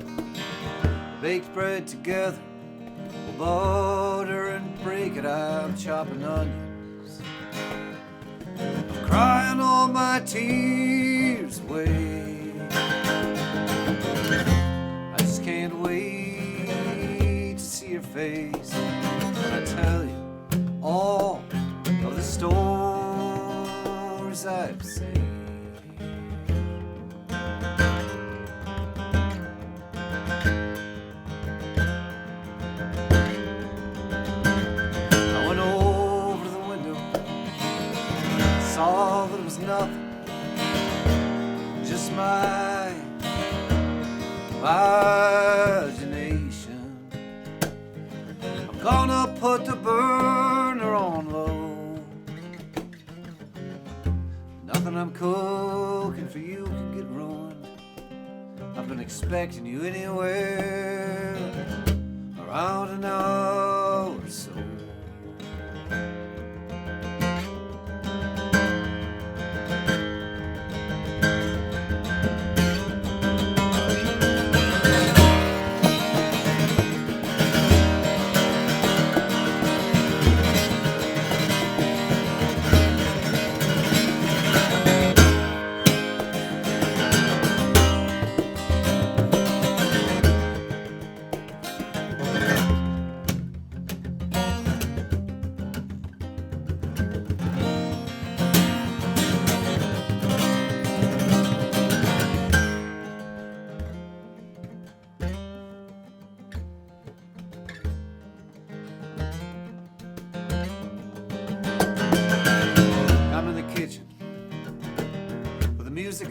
baked bread together, butter and break it. I'm chopping onions, I'm crying all my tears away. I just can't wait to see your face when I tell you all of the stories I've seen. Saw that it was nothing, just my imagination. Gonna put the burner on low. Nothing I'm cooking for you can get ruined. I've been expecting you anywhere around an hour or so.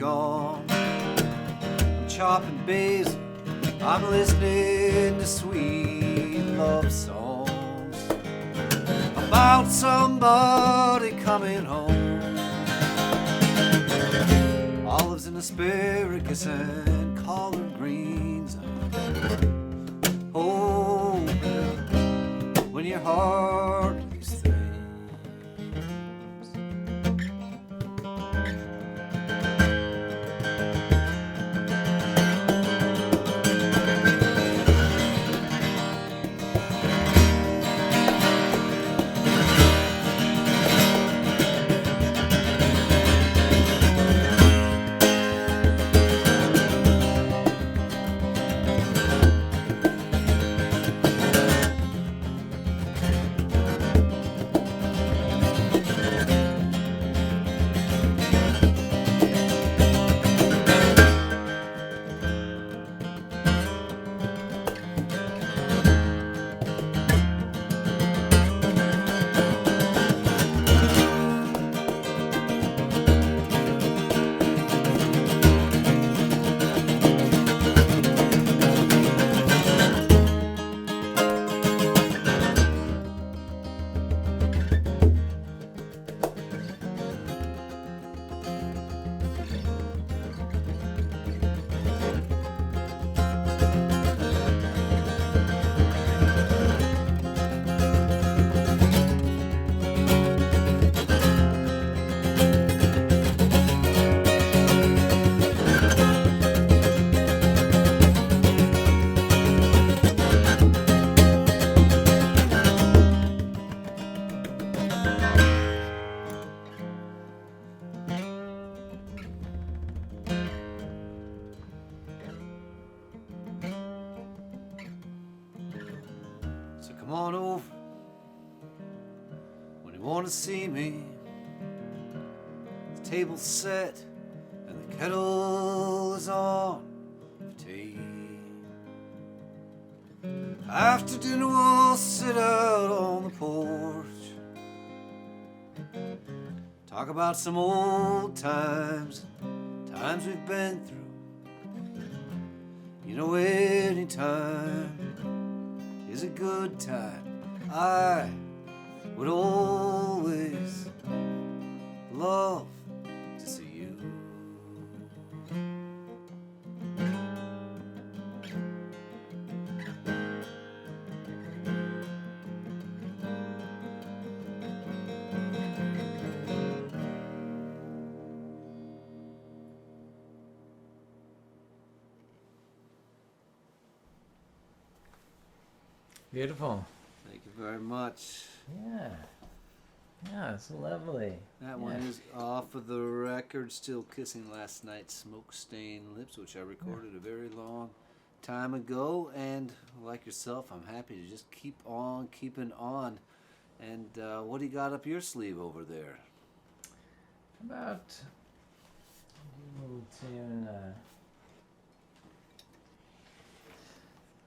On. I'm chopping basil, I'm listening to sweet love songs about somebody coming home. Olives and asparagus and collard greens. Oh, when your heart these things. Come on over when you want to see me. The table's set and the kettle is on for tea. After dinner we'll sit out on the porch, talk about some old times, times we've been through. You know, any time is a good time. I would always love to see you. Beautiful. Thank you very much. Yeah. Yeah, it's lovely. That one is off of the record, Still Kissing Last Night's Smoke-Stained Lips, which I recorded a very long time ago. And like yourself, I'm happy to just keep on keeping on. And what do you got up your sleeve over there? About a little tune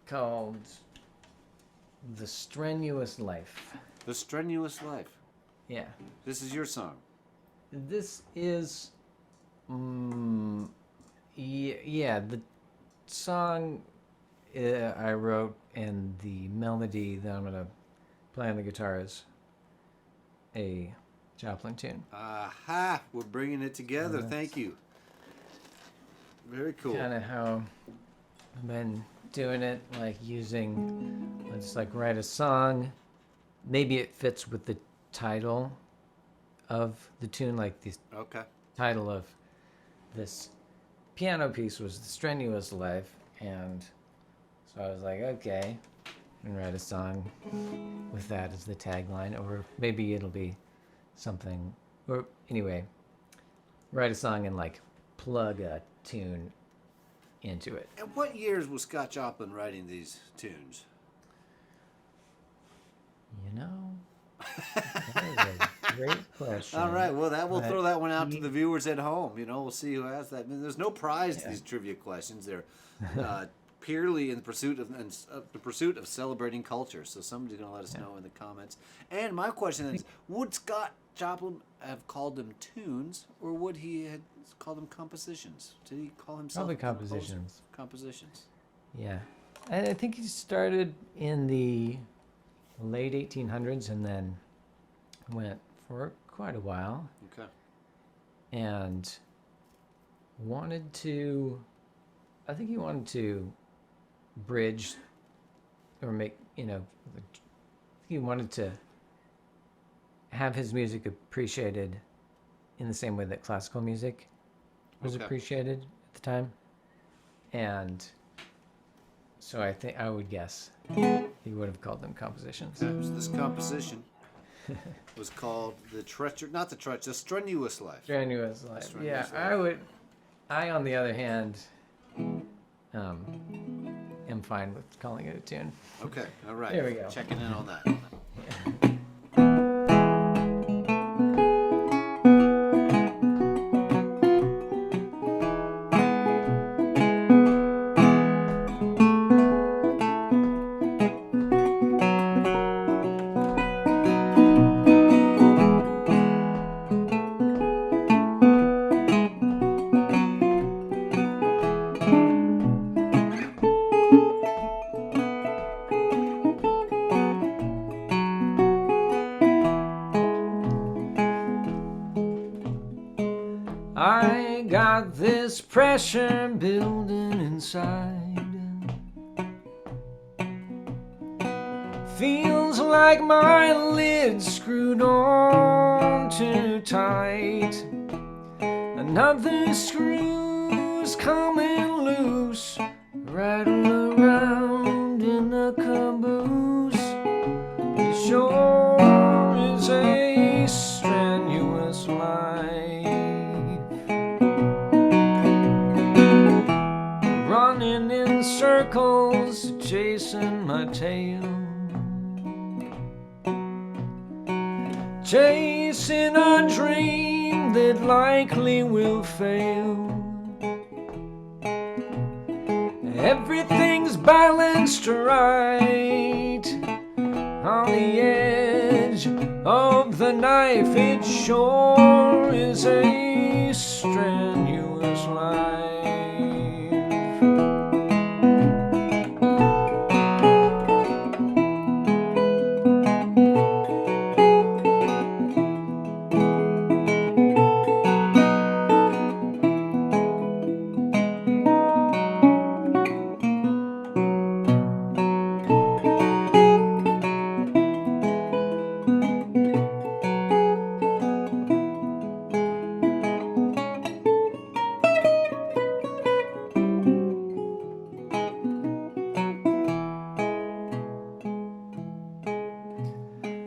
called The Strenuous Life. The Strenuous Life. Yeah. This is your song. This is, yeah, the song I wrote and the melody that I'm going to playing the guitar is a Joplin tune. Aha! We're bringing it together. Thank you. Very cool. Kind of how I've been doing it, like using, let's like write a song. Maybe it fits with the title of the tune, like the title of this piano piece was The Strenuous Life, and so I was like, okay, and write a song with that as the tagline, or maybe it'll be something, or anyway, write a song and like plug a tune into it. And what years was Scott Joplin writing these tunes? You know, that is a great question. All right, well, we'll throw that one out to the viewers at home. You know, we'll see who has that. I mean, there's no prize to these trivia questions. They're purely in the pursuit of celebrating culture. So somebody's going to let us know in the comments. And my question is, would Scott Joplin have called them tunes, or would he have called them compositions? Did he call himself Probably compositions. Compositions. Yeah, I think he started in the late 1800s and then went for quite a while. Okay. And I think he wanted to bridge or make, he wanted to have his music appreciated in the same way that classical music was appreciated at the time. And so I would guess he would have called them compositions. This composition was called the Strenuous Life. Strenuous Life. Strenuous Yeah, Life. I on the other hand, am fine with calling it a tune. Okay, all right. There we go. Checking in on that. I got this pressure building inside. Feels like my lid's screwed on too tight. Another screw's coming loose, rattling around in the caboose. It sure is a strenuous life. Running in circles, chasing my tail. Chasing a dream that likely will fail. Everything's balanced right on the edge of the knife. It sure is a strenuous life.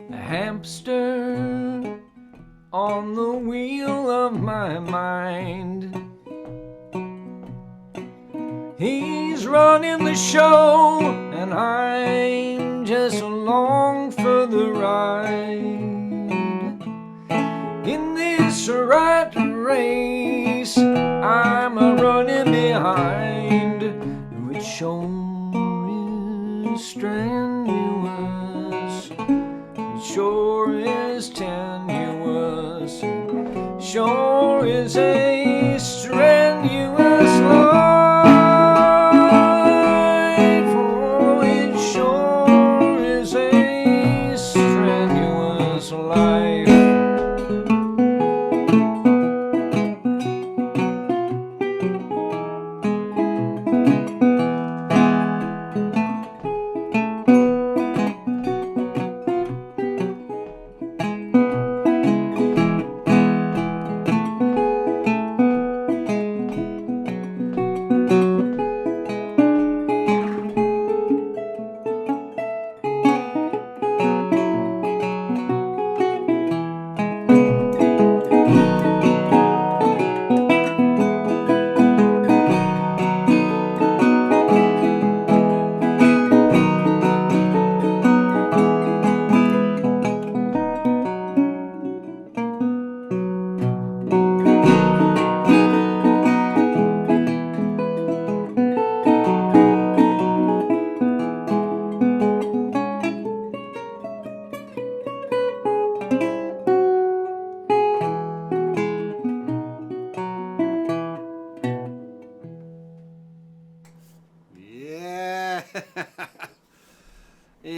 Hamster on the wheel of my mind. He's running the show and I'm just along for the ride. In this rat race I'm a running behind, which sure is strenuous. Sure is tenuous, sure is a strenuous life. Oh, it sure is a strenuous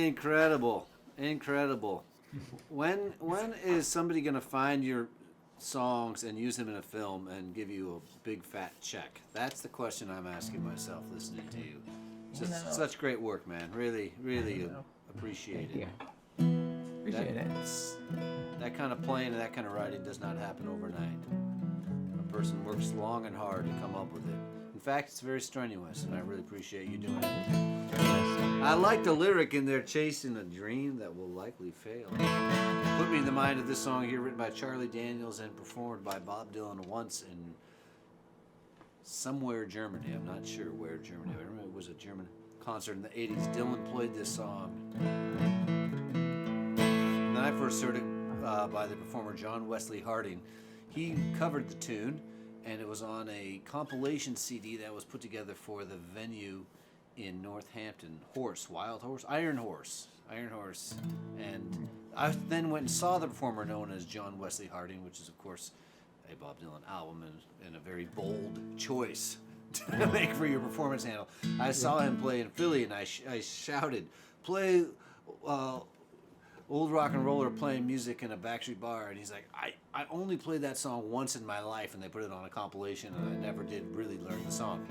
Incredible. When is somebody gonna find your songs and use them in a film and give you a big fat check? That's the question I'm asking myself listening to you. Just such great work, man. Really appreciate it. Appreciate it. That kind of playing and that kind of writing does not happen overnight. A person works long and hard to come up with it. In fact, it's very strenuous, and I really appreciate you doing it. I like the lyric in there, chasing a dream that will likely fail. Put me in the mind of this song here, written by Charlie Daniels and performed by Bob Dylan once in somewhere Germany. I'm not sure where Germany. I remember it was a German concert in the 80s. Dylan played this song. And then I first heard it by the performer John Wesley Harding. He covered the tune, and it was on a compilation CD that was put together for the venue in Northampton. Iron Horse. And I then went and saw the performer known as John Wesley Harding, which is, of course, a Bob Dylan album and a very bold choice to make for your performance handle. I saw him play in Philly, and I shouted, play Old Rock and Roller playing music in a backstreet bar. And he's like, I only played that song once in my life, and they put it on a compilation, and I never did really learn the song.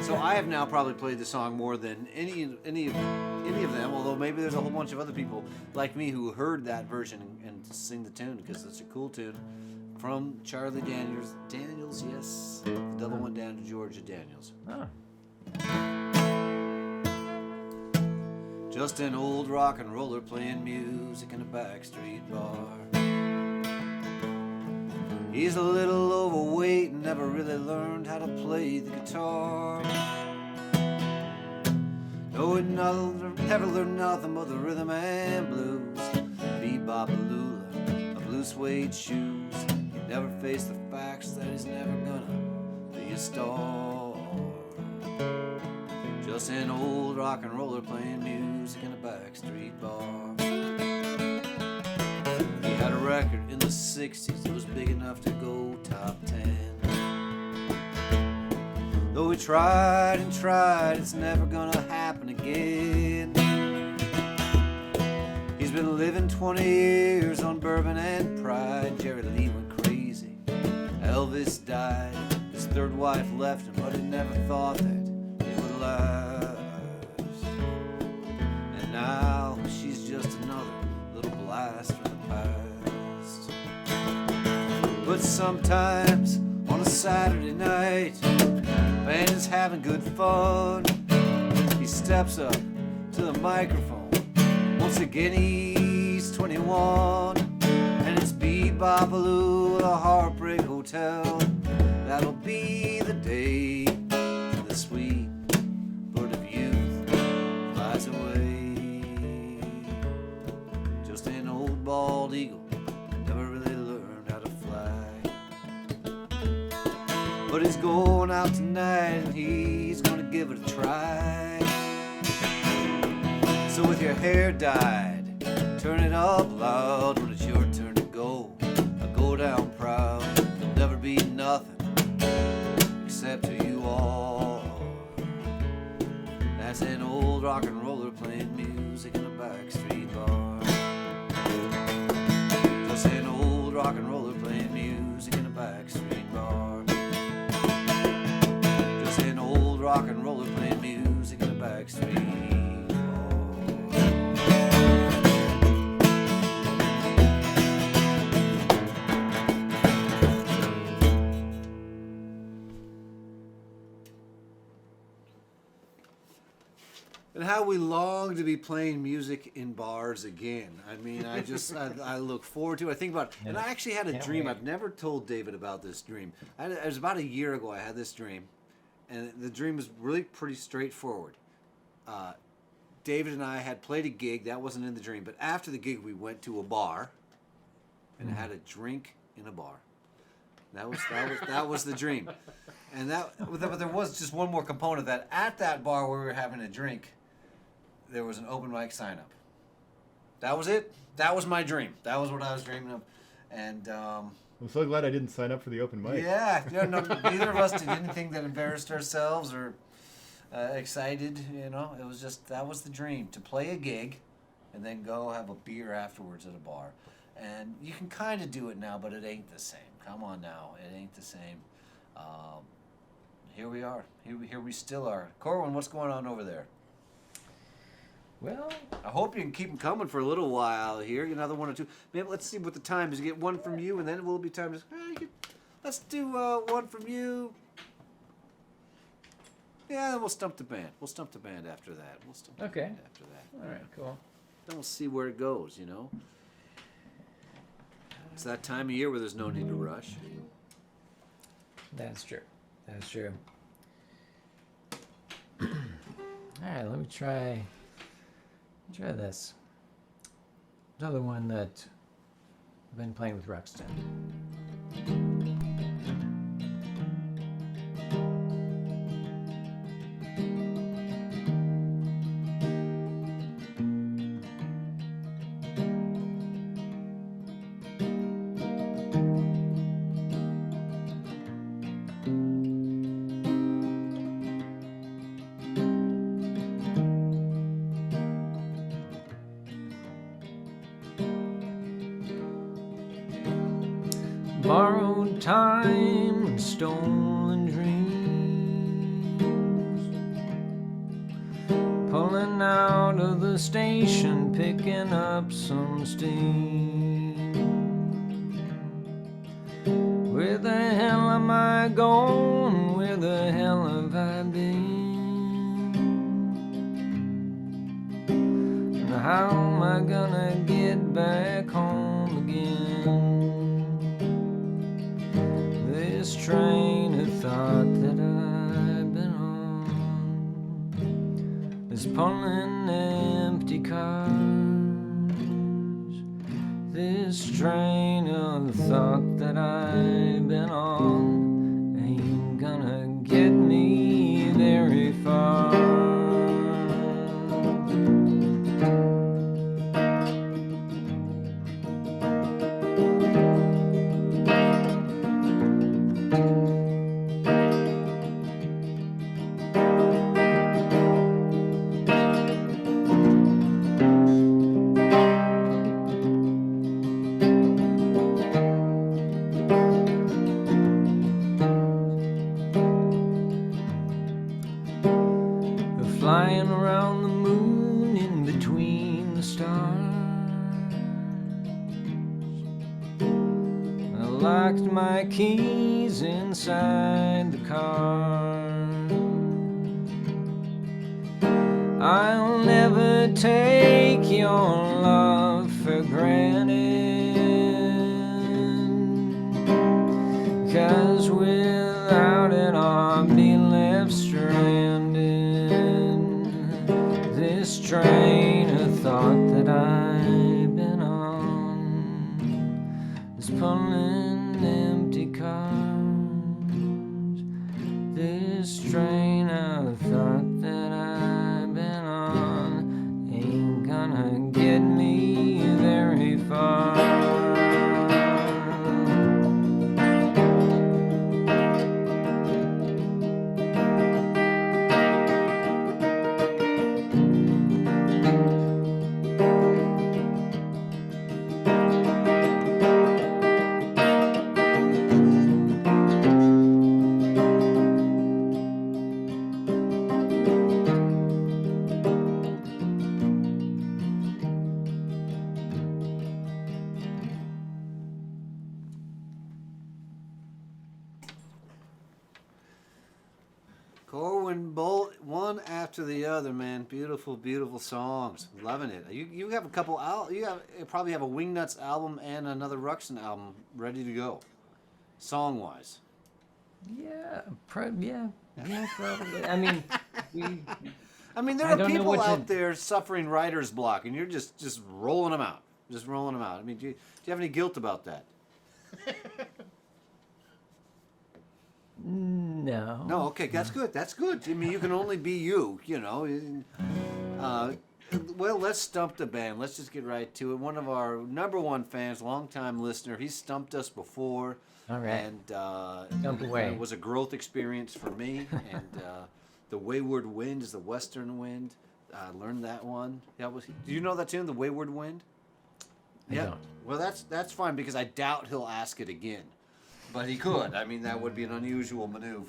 So I have now probably played the song more than any of them, although maybe there's a whole bunch of other people like me who heard that version and sing the tune because it's a cool tune from Charlie Daniels. Daniels, yes. The devil went down to Georgia Daniels. Oh. Just an old rock and roller playing music in a backstreet bar. He's a little overweight and never really learned how to play the guitar. No, he never learned nothing but the rhythm and blues. Bebop-a-lula, a blue suede shoes. He never faced the facts that he's never gonna be a star. Just an old rock and roller playing music in a backstreet bar. He had a record in the 60s that was big enough to go top 10. Though he tried and tried, it's never gonna happen again. He's been living 20 years on bourbon and pride. Jerry Lee went crazy, Elvis died. His third wife left him, but he never thought that it would last. And now she's just another little blast from the past. But sometimes on a Saturday night, band is having good fun. He steps up to the microphone. Once again he's 21, and it's Bebop-a-loo, the Heartbreak Hotel. That'll be the day the sweet bird of youth flies away. Just an old bald eagle, never really learned how to fly. But he's going out tonight and he's gonna give it a try. So with your hair dyed, turn it up loud when it's your turn to go. Go down proud, you'll never be nothing except who you are. That's an old rock and roller playing music in a backstreet bar. Just an old rock and roller playing music in a backstreet bar. Just an old rock and roller playing music in a backstreet bar. And how we long to be playing music in bars again. I mean, I look forward to it. I think about it. And I actually had a dream. I've never told David about this dream. It was about a year ago I had this dream. And the dream was really pretty straightforward. David and I had played a gig. That wasn't in the dream. But after the gig, we went to a bar and had a drink in a bar. That was the dream. And but there was just one more component that at that bar where we were having a drink, there was an open mic sign up. That was it. That was my dream. That was what I was dreaming of. And I'm so glad I didn't sign up for the open mic. Yeah, no, neither of us did anything that embarrassed ourselves or excited. You know, it was just that was the dream, to play a gig and then go have a beer afterwards at a bar. And you can kind of do it now, but it ain't the same. Come on now, it ain't the same. Here we are. Here we still are. Corwin, what's going on over there? Well, I hope you can keep them coming for a little while here. Another one or two. Maybe let's see what the time is. Get one from you, and then it will be time to. Let's do one from you. Yeah, then we'll stump the band. We'll stump the band after that. We'll stump the band after that. All right, cool. Then we'll see where it goes. It's that time of year where there's no need to rush. That's true. That's true. All right, let me try this. Another one that I've been playing with Ruxton. Borrowed time and stolen dreams, pulling out of the station, picking up some steam. Where the hell am I going? Where the hell have I been? And how am I gonna get back home again? This train of thought that I've been on is pulling empty cars. This train of thought that I've been on ain't gonna get me very far. Flying around the moon in between the stars. I locked my keys inside the car. I'll never take your love for granted, 'cause without it I'll be left stranded. This train of thought that I've been on is pulling empty cars. This train of thought that I've been on ain't gonna get me very far. Corwin Bolt, one after the other, man. Beautiful, beautiful songs. Loving it. You have a couple. You probably have a Wingnuts album and another Ruxton album ready to go, song wise. Yeah, probably. I mean, there are people out there suffering writer's block, and you're just rolling them out. Just rolling them out. I mean, do you have any guilt about that? No. No, okay, that's good. That's good. I mean, you can only be you, Well, let's stump the band. Let's just get right to it. One of our number one fans, longtime listener, he stumped us before. All right. And Stump away. It was a growth experience for me. And the wayward wind is the western wind. learned that one. Yeah, do you know that tune, The Wayward Wind? I don't. Well, that's fine because I doubt he'll ask it again. But he could. I mean, that would be an unusual maneuver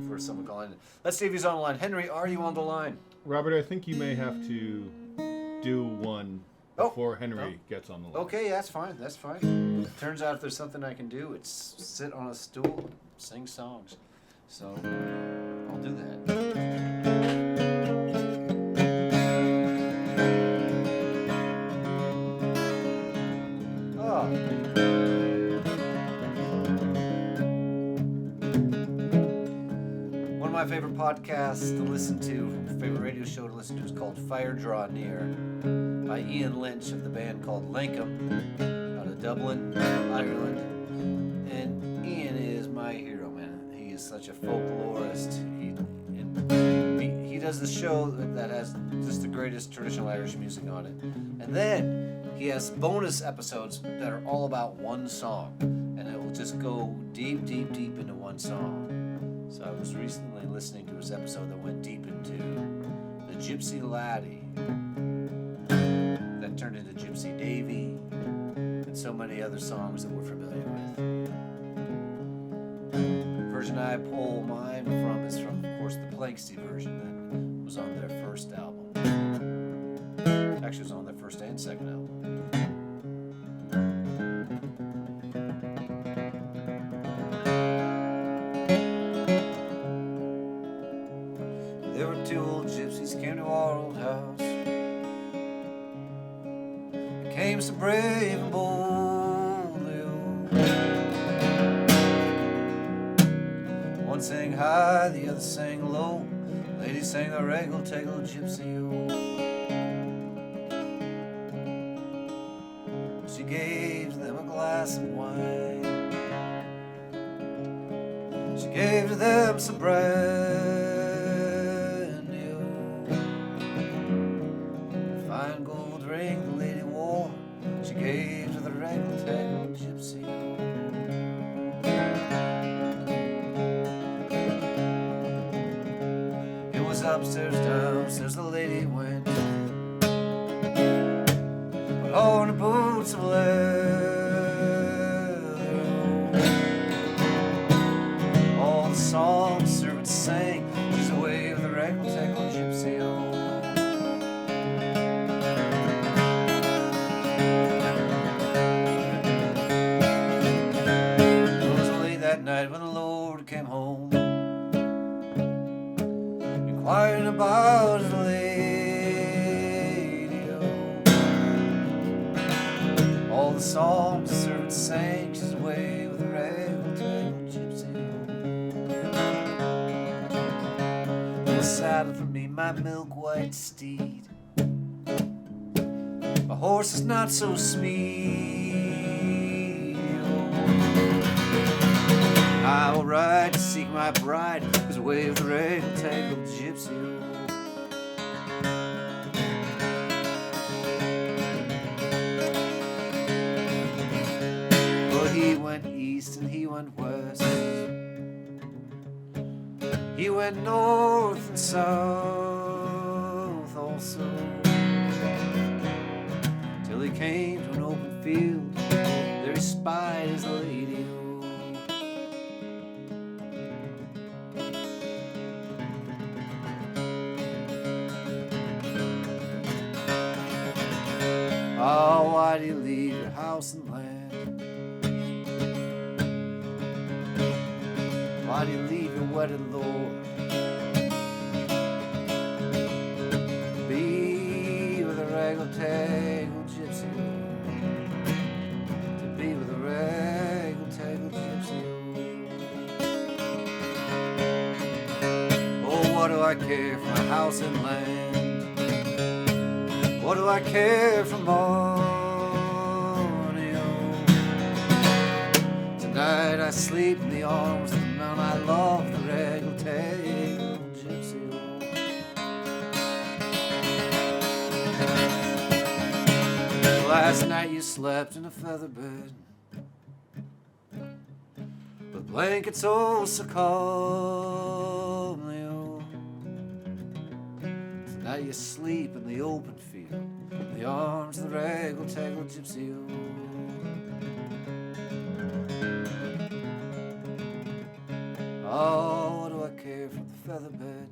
for someone calling it. Let's see if he's on the line. Henry, are you on the line? Robert, I think you may have to do one before Henry gets on the line. Okay, that's fine. That's fine. Turns out if there's something I can do, it's sit on a stool and sing songs. So I'll do that. One of my favorite podcasts to listen to, favorite radio show to listen to, is called Fire Draw Near by Ian Lynch of the band called Bellingham out of Dublin, Ireland. And Ian is my hero, man. He is such a folklorist. He does this show that has just the greatest traditional Irish music on it. And then he has bonus episodes that are all about one song. And it will just go deep, deep, deep into one song. So I was recently listening to his episode that went deep into the Gypsy Laddie. That turned into Gypsy Davy. And so many other songs that we're familiar with. The version I pull mine from is from, of course, the Planksty version that was on their first album. Actually, it was on their first and second album. There were two old gypsies came to our old house. They came so brave and boldly. One sang high, the other sang low. The lady sang the regal-tegal gypsy. She gave them a glass of wine. She gave to them some brand new. The fine gold ring the lady wore, she gave to the regal-tegal gypsy. It was upstairs, downstairs the lady went, but all in her boots of leather. All the songs servants sang, she's away with the regal-tegal gypsy. It was late that night when the Lord came home, inquiring about his lady. All the songs the servants sang, she's away with the regal-tegal gypsy. Well, saddle for me my milk-white steed. My horse is not so smeed. I will ride to seek my bride, who's away with the regal-tegal gypsy. Well, he went east and he went west. He went north and south also, till he came to an open field. There he spied his lady. Oh, why do you leave your house and land? Why do you leave your wedded lord? Be with a regal-tegal gypsy. To be with a regal-tegal gypsy. Oh, what do I care for my house and land? What do I care for money? Oh, tonight I sleep in the arms of the man I love, the regal-tegal gypsy. Last night you slept in a feather bed, with blankets oh so calmly. Oh, Now you sleep in the open field, in the arms of the raggle-taggle gypsy. Oh, what do I care for the feather bed?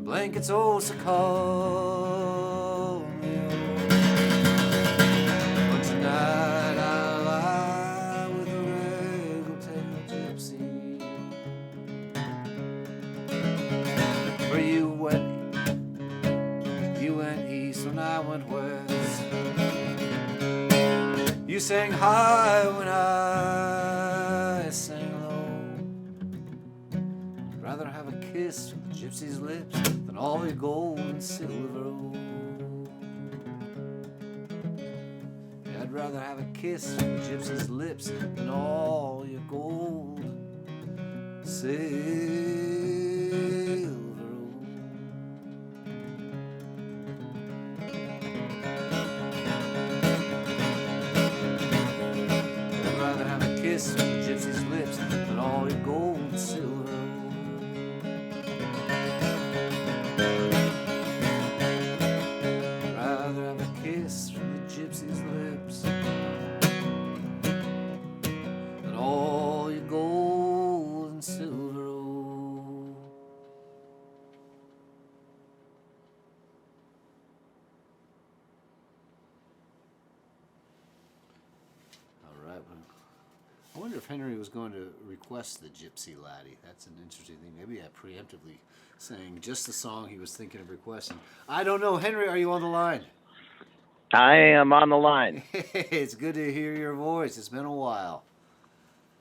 Blankets old so cold. But tonight I lie with a raggle-taggle gypsy. For you went east when I went west. You sang high when I sang low. I'd rather have a kiss from the gypsy's lips than all your gold and silver. Yeah, I'd rather have a kiss from the gypsy's lips than all your gold, silver. Kiss from the gypsy's lips and all your gold and silver. Rather have a kiss from the gypsy's lips than all your gold and silver. All right, well, I wonder if Henry was going to request the Gypsy Laddie. That's an interesting thing. Maybe I preemptively sang just the song he was thinking of requesting. I don't know. Henry, are you on the line? I am on the line. It's good to hear your voice. It's been a while.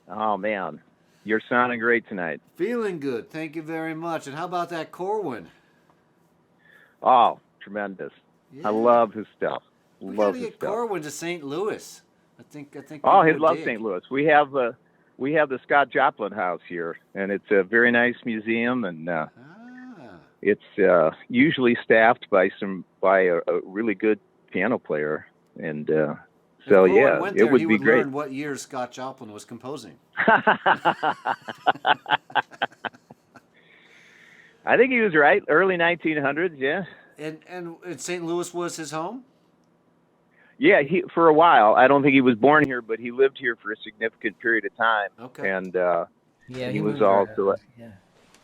Oh, man. You're sounding great tonight. Feeling good. Thank you very much. And how about that Corwin? Oh, tremendous. Yeah. I love his stuff. We Love gotta his get stuff. Corwin to St. Louis. I think. Oh, he people would loves dig. St. Louis. We have the Scott Joplin House here, and it's a very nice museum, and it's usually staffed by a really good piano player, and so Corwin yeah, went it there, would he be would great. learn what year Scott Joplin was composing. I think he was right, early 1900s. Yeah. And St. Louis was his home? Yeah, he for a while. I don't think he was born here, but he lived here for a significant period of time. Okay. And Yeah, he was moved also around. Yeah.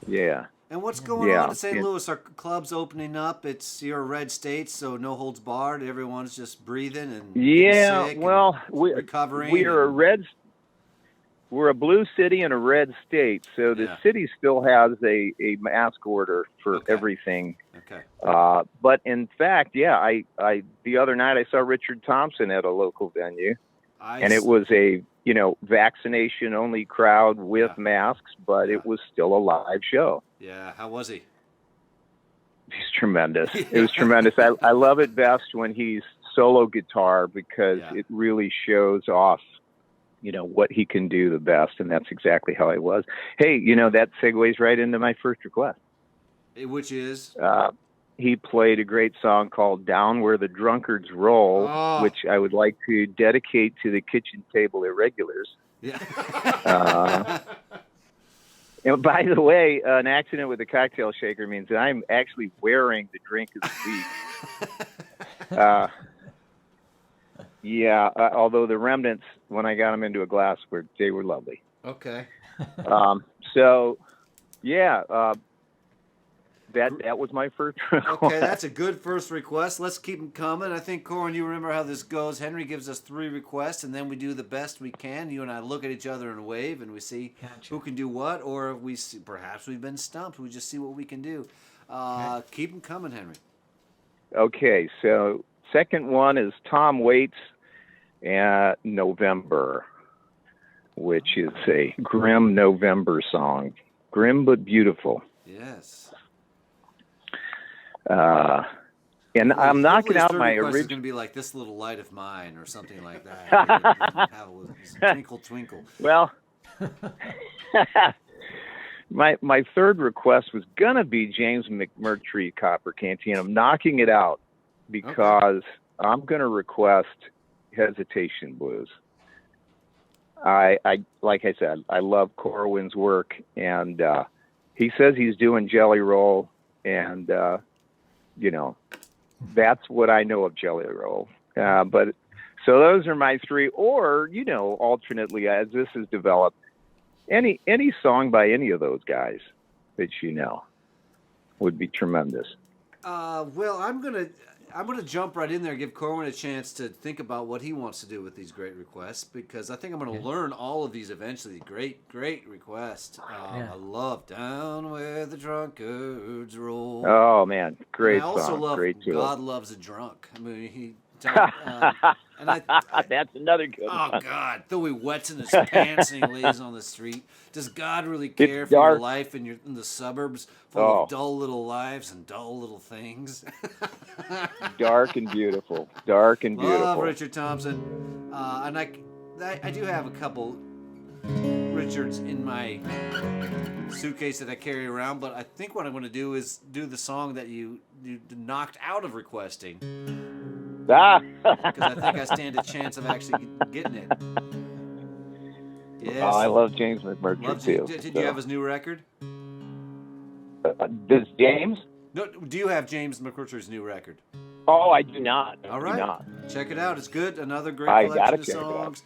yeah. And what's going Yeah, on in St. yeah. Louis? Are clubs opening up? You're a red state, so no holds barred. Everyone's just breathing and getting Yeah, sick well, and recovering. We're a blue city and a red state, so the Yeah. city still has a mask order for Okay. everything. Okay. But in fact, yeah, I the other night I saw Richard Thompson at a local venue, and it was a vaccination only crowd with masks, but it was still a live show. Yeah. How was he? He's tremendous. It was tremendous. I love it best when he's solo guitar because it really shows off, what he can do the best, and that's exactly how I was. Hey, that segues right into my first request. Which is? He played a great song called Down Where the Drunkards Roll, which I would like to dedicate to the kitchen table irregulars. Yeah. And by the way, an accident with a cocktail shaker means that I'm actually wearing the drink of the week. Although the remnants, when I got them into a glass, they were lovely. Okay. That was my first request. Okay, that's a good first request. Let's keep them coming. I think, Corwin, you remember how this goes. Henry gives us 3 requests, and then we do the best we can. You and I look at each other and wave, and we see who can do what, or perhaps we've been stumped. We just see what we can do. Keep them coming, Henry. Okay, so second one is Tom Waits at November, which is a grim November song. Grim but beautiful. Yes. And I'm knocking out my original. It's original. going to be like This Little Light of Mine or something like that. Have a twinkle, twinkle. Well, my third request was going to be James McMurtry Copper Canteen. I'm knocking it out because I'm going to request Hesitation Blues. I like I said, I love Corwin's work, and he says he's doing Jelly Roll. And, you know, that's what I know of Jelly Roll. But so those are my three. Or, you know, alternately, as this is developed, any song by any of those guys that you know would be tremendous. Well, I'm gonna jump right in there and give Corwin a chance to think about what he wants to do with these great requests, because I think I'm gonna learn all of these eventually. Great request. I love "Down Where the Drunkards Roll." Oh man, great and I also song. love Great tune. "God Loves a Drunk." I mean, That's another good one. Oh God! Though he wets in his pants and he lays on the street, does God really care for your life in the suburbs, full of dull little lives and dull little things? Dark and beautiful. Dark and beautiful. Love Richard Thompson, and I do have a couple Richards in my suitcase that I carry around, but I think what I'm going to do is do the song that you knocked out of requesting. Because I think I stand a chance of actually getting it. Yes. Oh, I love James McMurtry too. Did you have his new record? Does James? No. Do you have James McMurtry's new record? Oh, I do not. All right. Check it out. It's good. Another great I collection gotta of check it songs.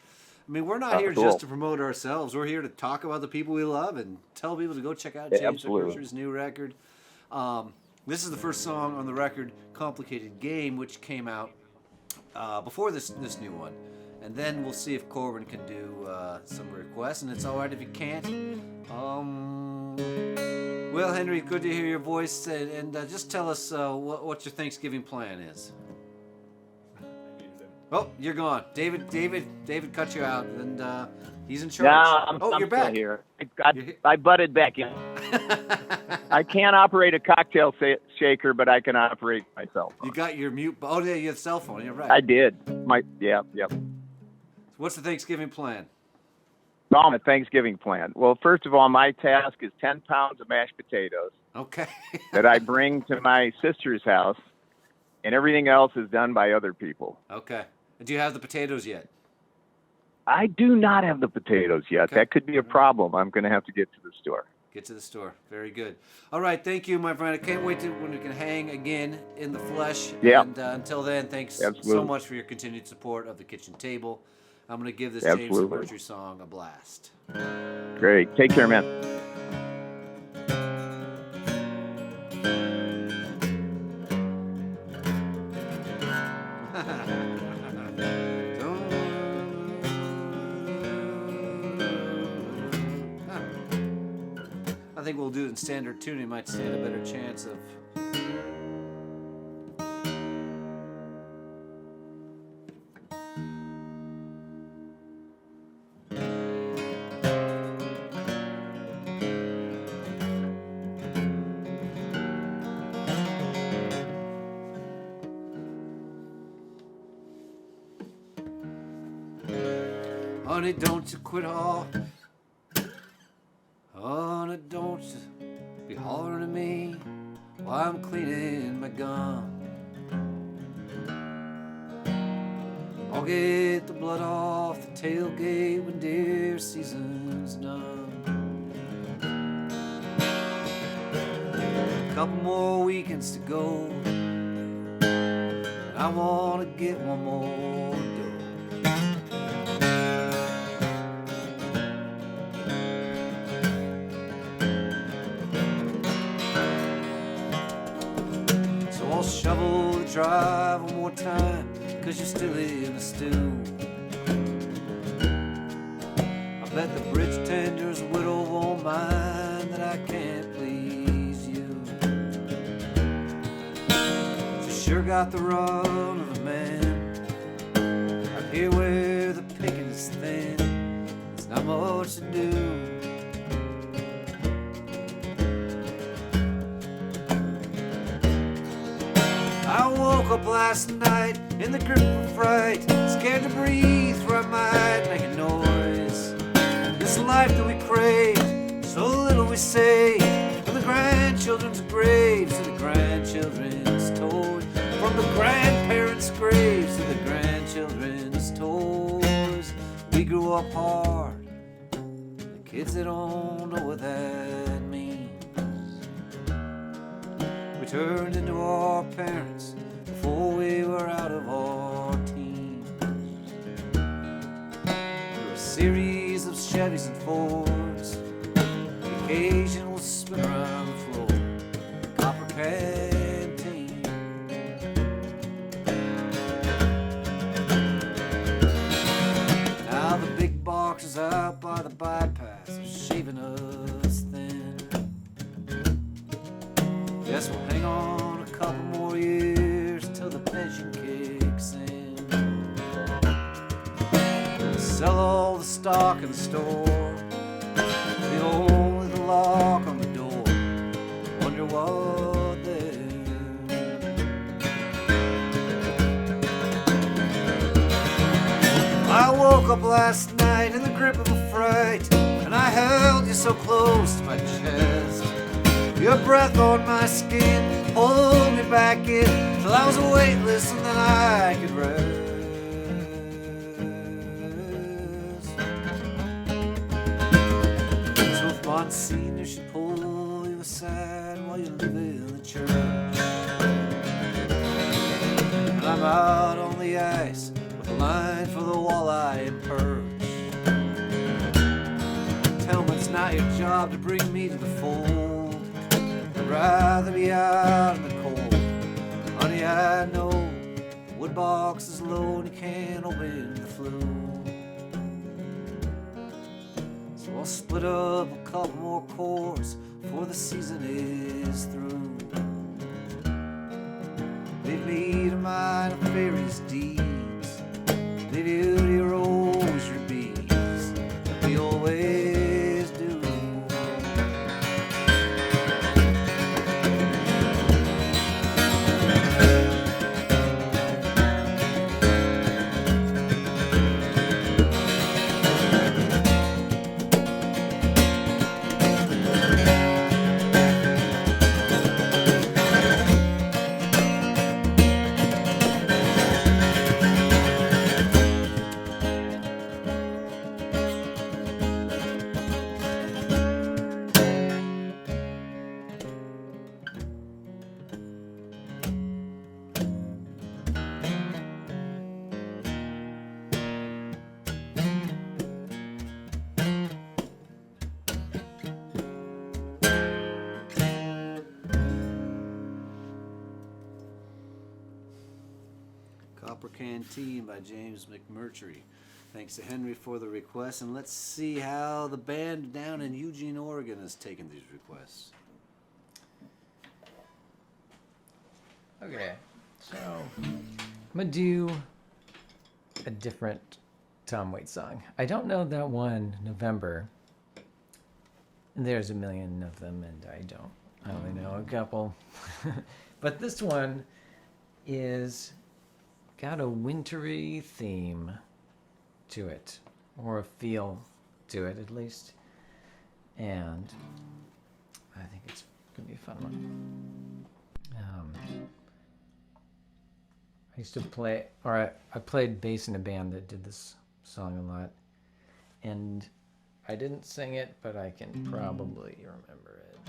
I mean, we're not here just to promote ourselves. We're here to talk about the people we love and tell people to go check out James McMurtry's new record. This is the first song on the record, "Complicated Game," which came out before this new one. And then we'll see if Corwin can do some requests, and it's all right if he can't. Well, Henry, good to hear your voice, and just tell us what your Thanksgiving plan is. Oh, you're gone. David cut you out, and he's in charge. No, I'm you're back. Still here. I butted back in. I can't operate a cocktail shaker, but I can operate my cell phone. You got your mute. Oh, yeah, you have cell phone. You're right. I did. Yep. What's the Thanksgiving plan? Oh, my Thanksgiving plan. Well, first of all, my task is 10 pounds of mashed potatoes. Okay. that I bring to my sister's house, and everything else is done by other people. Okay. Do you have the potatoes yet? I do not have the potatoes yet. Okay. That could be a problem. I'm going to have to get to the store. Get to the store. Very good. All right. Thank you, my friend. I can't wait when we can hang again in the flesh. Yeah. And until then, thanks Absolutely. so much for your continued support of the kitchen table. I'm going to give this Absolutely. James McMurtry song a blast. Great. Take care, man. I think we'll do it in standard tuning. Might stand a better chance of. Honey, don't you quit all. Honey, don't you be hollering at me while I'm cleaning my gun. I'll get the blood off the tailgate when deer season's done. Couple more weekends to go, and I want to get one more dough. So I'll shovel the drive one more time, 'cause you're still in the stew. I bet the bridge tender's widow won't mind that I can't please you. She sure got the run of a man. Out here where the picking is thin, there's not much to do. I woke up last night in the grip of fright, scared to breathe for I might make a noise. This life that we crave, so little we say, from the grandchildren's graves to the grandchildren's toys, from the grandparents' graves to the grandchildren's toys. We grew up hard, the kids they don't know what that means. turned into our parents before we were out of our teens. There were a series of Chevys and Fords, the occasional spin around the floor, copper canteen. Now the big box is out by the bypass, shaving us thin. Guess we'll hang on a couple more years till the pension kicks in. Sell all the stock in the store, leave only the lock on the door. Wonder what then. I woke up last night in the grip of a fright, and I held you so close to my chest. Your breath on my skin pulled me back in till I was weightless and then I could rest. So if Monsignor should pull you aside while you live in the church, and I'm out on the ice with a line for the walleye and perch, tell me it's not your job to bring me to the fold. I'd rather be out in the cold. Honey, I know the wood box is low and you can't open the flue. So I'll split up a couple more cores before the season is through. Leave me to mine a fairy's deeds, leave you to your rosary beads, like we always do. Copper Canteen by James McMurtry. Thanks to Henry for the request, and let's see how the band down in Eugene, Oregon has taken these requests. Okay, so I'm gonna do a different Tom Waits song. I don't know that one, November. There's a million of them, and I only know a couple. But this one is got a wintry theme to it, or a feel to it at least, and I think it's gonna be a fun one. I used to play, or I played bass in a band that did this song a lot, and I didn't sing it, but I can probably remember it.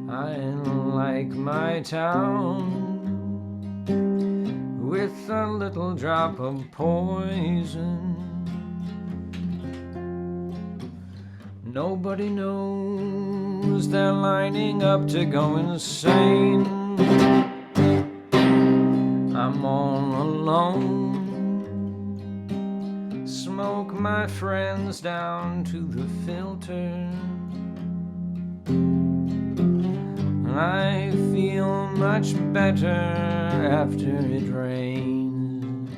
I like my town with a little drop of poison. Nobody knows they're lining up to go insane. I'm all alone. Smoke my friends down to the filter. I feel much better after it rains.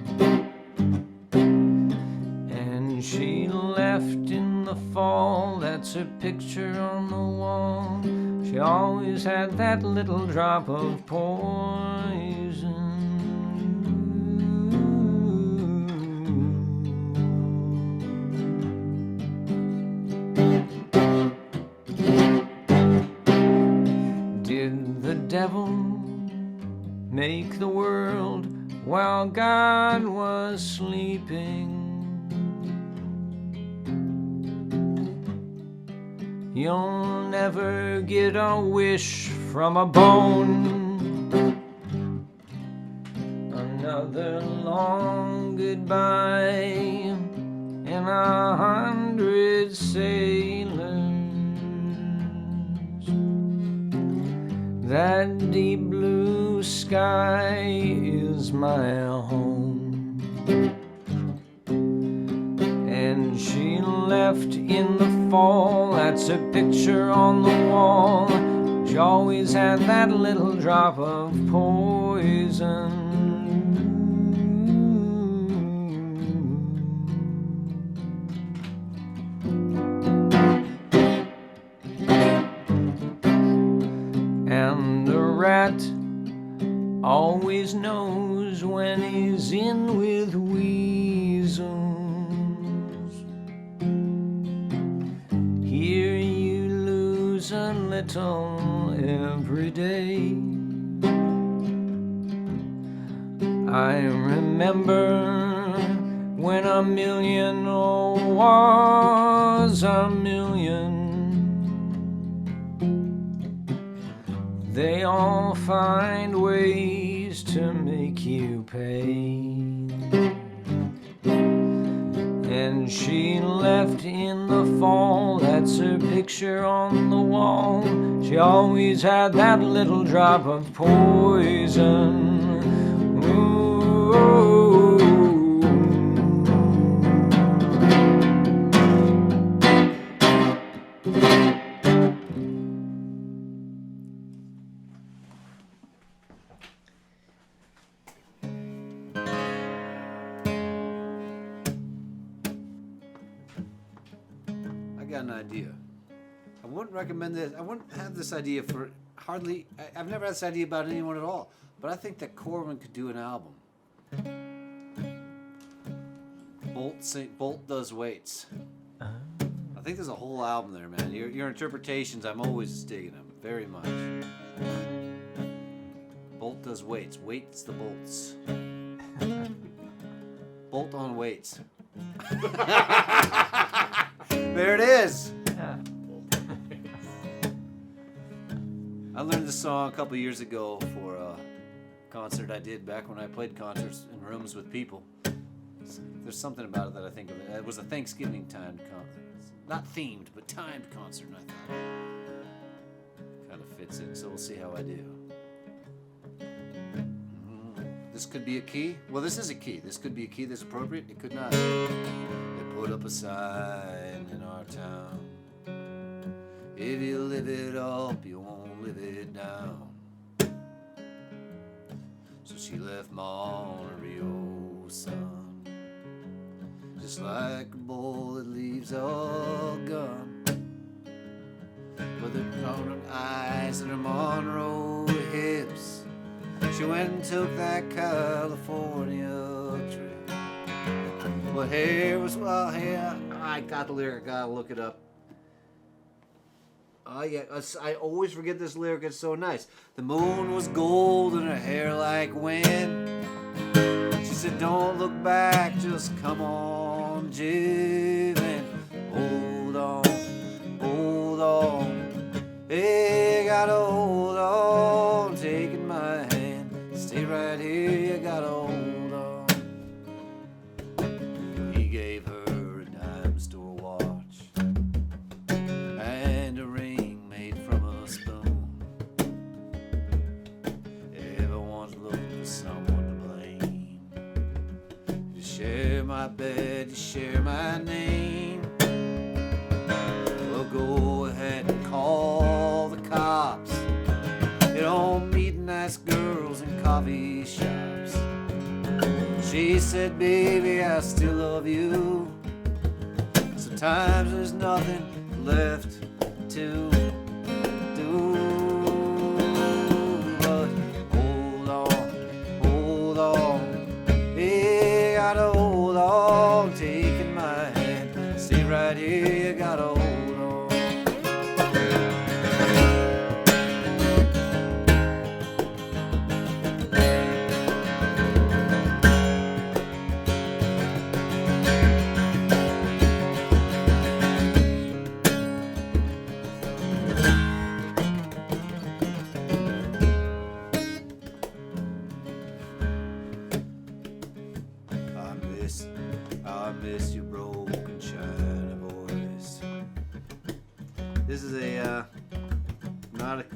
And she left in the fall, that's her picture on the wall. She always had that little drop of poison. Did the devil make the world while God was sleeping. You'll never get a wish from a bone. Another long goodbye and 100 sailors. That deep blue sky is my home. And she left in the fall, that's a picture on the wall. She always had that little drop of poison. And the rat always knows when he's in with weasels. Here you lose a little every day. I remember when a million was a million. They all find ways to make you pay. And she left in the fall, that's her picture on the wall. She always had that little drop of poison. Ooh. I got an idea. I wouldn't recommend this. I wouldn't have this idea for hardly. I've never had this idea about anyone at all. But I think that Corwin could do an album. Bolt does weights. I think there's a whole album there, man. Your interpretations, I'm always digging them very much. Bolt does weights. Weights the bolts. Bolt on weights. There it is. I learned this song a couple years ago for a concert I did back when I played concerts in rooms with people. There's something about it that I think of it. It was a Thanksgiving timed concert. Not themed, but timed concert, and I thought kind of fits in, so we'll see how I do. This could be a key. Well, this is a key. This could be a key that's appropriate. It could not. They put up a sign in our town. If you live it up, you won't live it down. So she left Monterey, son, just like a bullet leaves a gun. With her brown eyes and her Monroe hips, she went and took that California trip. But hair was, well, hair, I got the lyric, I gotta look it up. Oh yeah, I always forget this lyric, it's so nice. The moon was gold and her hair like wind. She said, don't look back, just come on, jivin'. Hold on, hey, gotta hold on, taking my hand, stay right here, you gotta hold on. He gave her a dime store watch and a ring made from a spoon. Everyone's looking for someone to blame. You share my bed, you share my name. Well, go ahead and call the cops. You don't meet nice girls in coffee shops. She said, baby, I still love you. Sometimes there's nothing left to do. But hold on, hey, gotta hold on, taking my hand, stay right here, you gotta hold on. This is a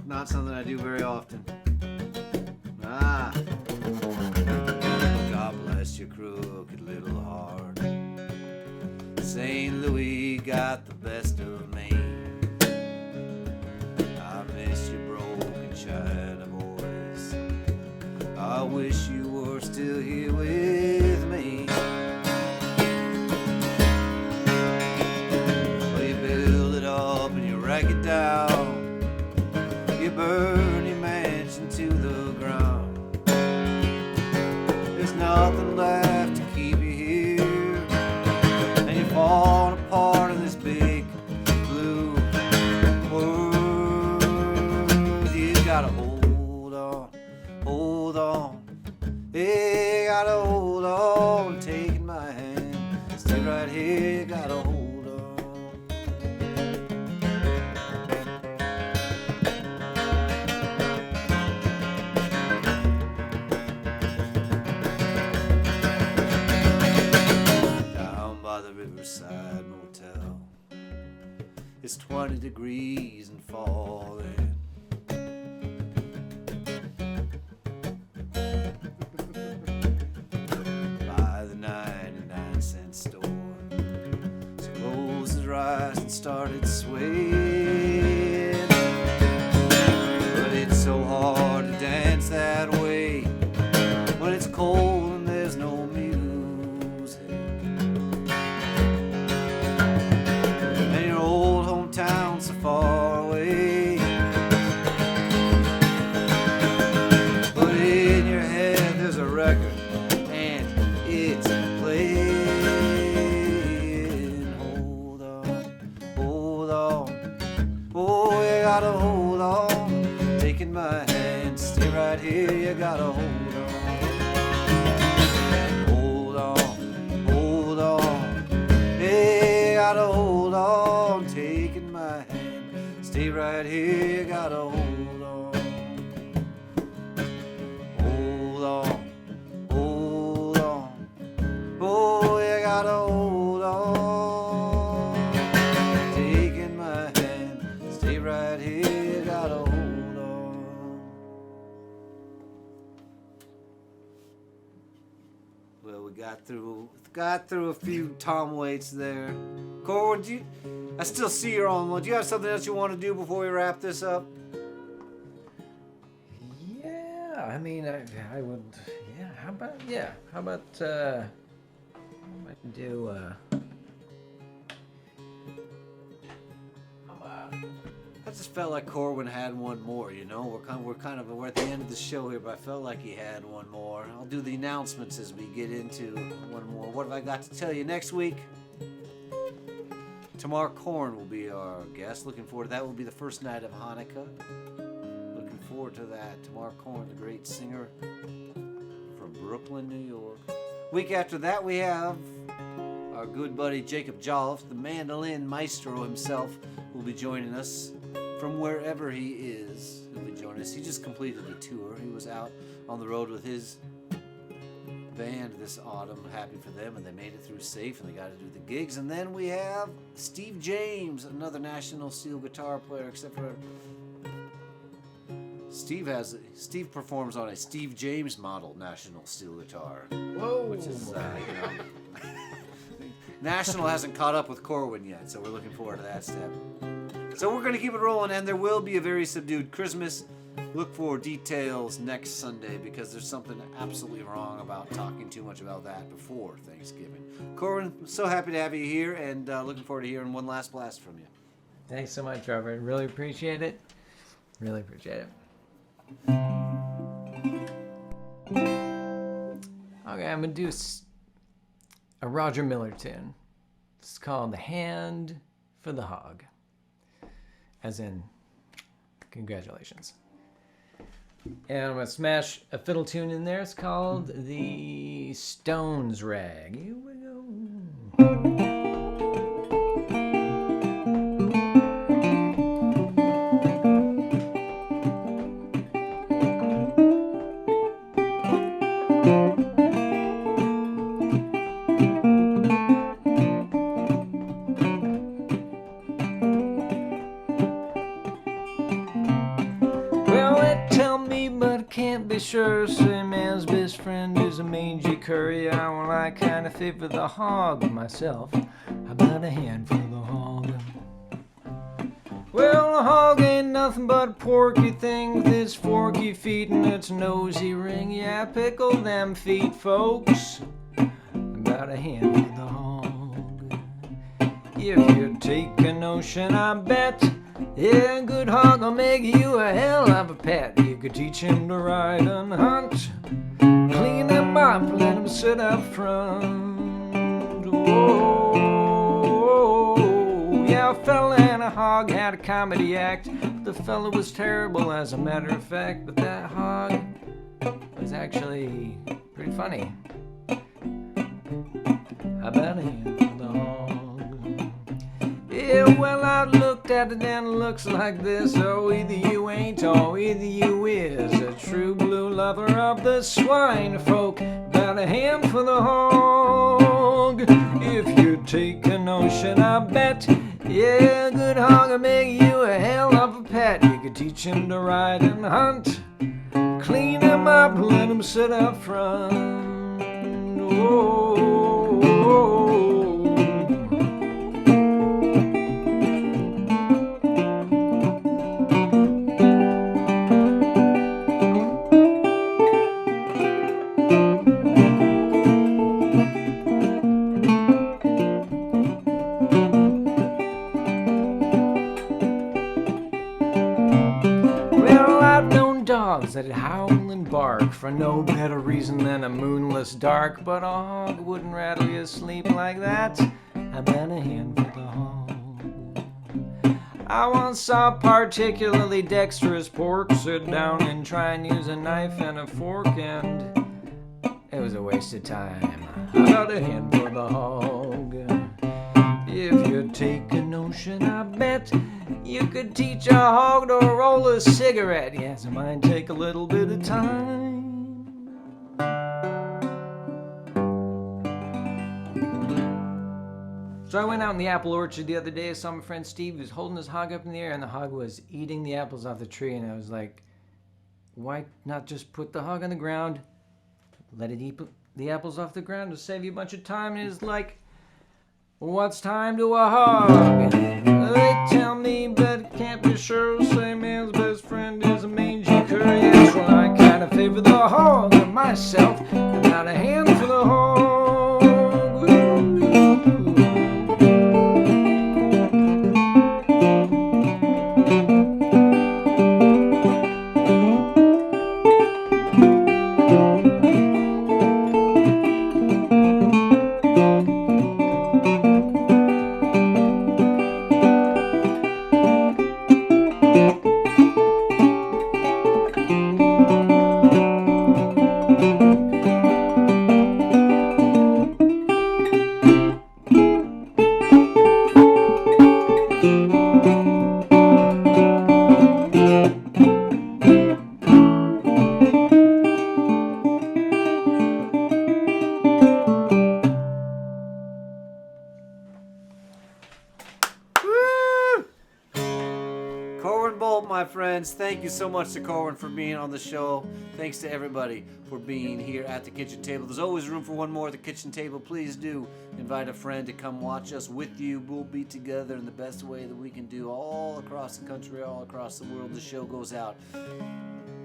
not something I do very often. God bless your crooked little heart. St. Louis got the best of me. I miss your broken China voice. I wish you were still here with me. Well, you build it up and you wreck it down. You burn your mansion to the ground. There's nothing left to keep you here, and you're falling apart in this big blue world. You gotta hold on, hey, you gotta hold on, taking my hand, stay right here, you gotta hold on. Riverside Motel. It's 20 degrees and falling. By the 99-cent store, so closed his eyes and started swaying. But it's so hard to dance that way when it's cold and there's no music. Town so far away, but in your head there's a record and it's playing. Hold on, oh, you gotta hold on, taking my hand, stay right here, you gotta hold on, hey, you gotta hold on, taking my hand, stay right here, you gotta hold on. Oh, you gotta hold on, taking my hand, stay right here, you gotta hold on. Well, we got through a few Tom Waits there. Corwin, I still see you're on one. Do you have something else you want to do before we wrap this up? Yeah, I mean, I would. Yeah, how about do? I just felt like Corwin had one more. You know, we're at the end of the show here, but I felt like he had one more. I'll do the announcements as we get into one more. What have I got to tell you next week? Tamar Korn will be our guest. Looking forward to that. Will be the first night of Hanukkah. Looking forward to that. Tamar Korn, the great singer from Brooklyn, New York. Week after that, we have our good buddy Jacob Jolliffe, the mandolin maestro himself, will be joining us from wherever he is. He'll be joining us. He just completed a tour. He was out on the road with his band this autumn. Happy for them, and they made it through safe, and they got to do the gigs. And then we have Steve James, another national steel guitar player, except for Steve performs on a Steve James model national steel guitar. Whoa! Which is national hasn't caught up with Corwin yet, so we're looking forward to that step. So we're going to keep it rolling, and there will be a very subdued Christmas. Look for details next Sunday, because there's something absolutely wrong about talking too much about that before Thanksgiving. Corwin, so happy to have you here, and looking forward to hearing one last blast from you. Thanks so much, Robert. Really appreciate it. Really appreciate it. Okay, I'm going to do a Roger Miller tune. It's called The Hand for the Hog. As in, congratulations. And I'm going to smash a fiddle tune in there. It's called The Stones Rag. Here we go. sure, say man's best friend is a mangy curry. Well, I kind of favor the hog myself. How about a hand for the hog? Well, a hog ain't nothing but a porky thing with its forky feet and its nosy ring. Yeah, pickle them feet, folks. About a hand for the hog. If you take a notion, I bet, yeah, a good hog will make you a hell of a pet. You could teach him to ride and hunt, clean him up, let him sit up front. Oh, yeah, a fella and a hog had a comedy act. The fella was terrible, as a matter of fact, but that hog was actually pretty funny. How about him for the hog? Yeah, well, I looked at it and it looks like this. Oh, either you ain't, or either you is a true blue lover of the swine folk. About a hand for the hog. If you take a notion, I bet, yeah, a good hog will make you a hell of a pet. You could teach him to ride and hunt, clean him up, let him sit up front. Oh. That'd howl and bark for no better reason than a moonless dark, but a hog wouldn't rattle you asleep like that. How about a hand for the hog? I once saw a particularly dexterous pork sit down and try and use a knife and a fork, and it was a waste of time. How about a hand for the hog? If you take a notion, I bet you could teach a hog to roll a cigarette. Yes, it might take a little bit of time. So I went out in the apple orchard the other day. I saw my friend Steve. He was holding his hog up in the air, and the hog was eating the apples off the tree. And I was like, why not just put the hog on the ground, let it eat the apples off the ground to save you a bunch of time? And it's like, what's time to a hog? They tell me, but can't be sure. Say man's best friend is a mangy curry. Yes, well, I kind of favor the hog myself. About a hand for the hog. Thank you so much to Corwin for being on the show. Thanks to everybody for being here at the kitchen table. There's always room for one more at the kitchen table. Please do invite a friend to come watch us with you. We'll be together in the best way that we can do all across the country, all across the world. The show goes out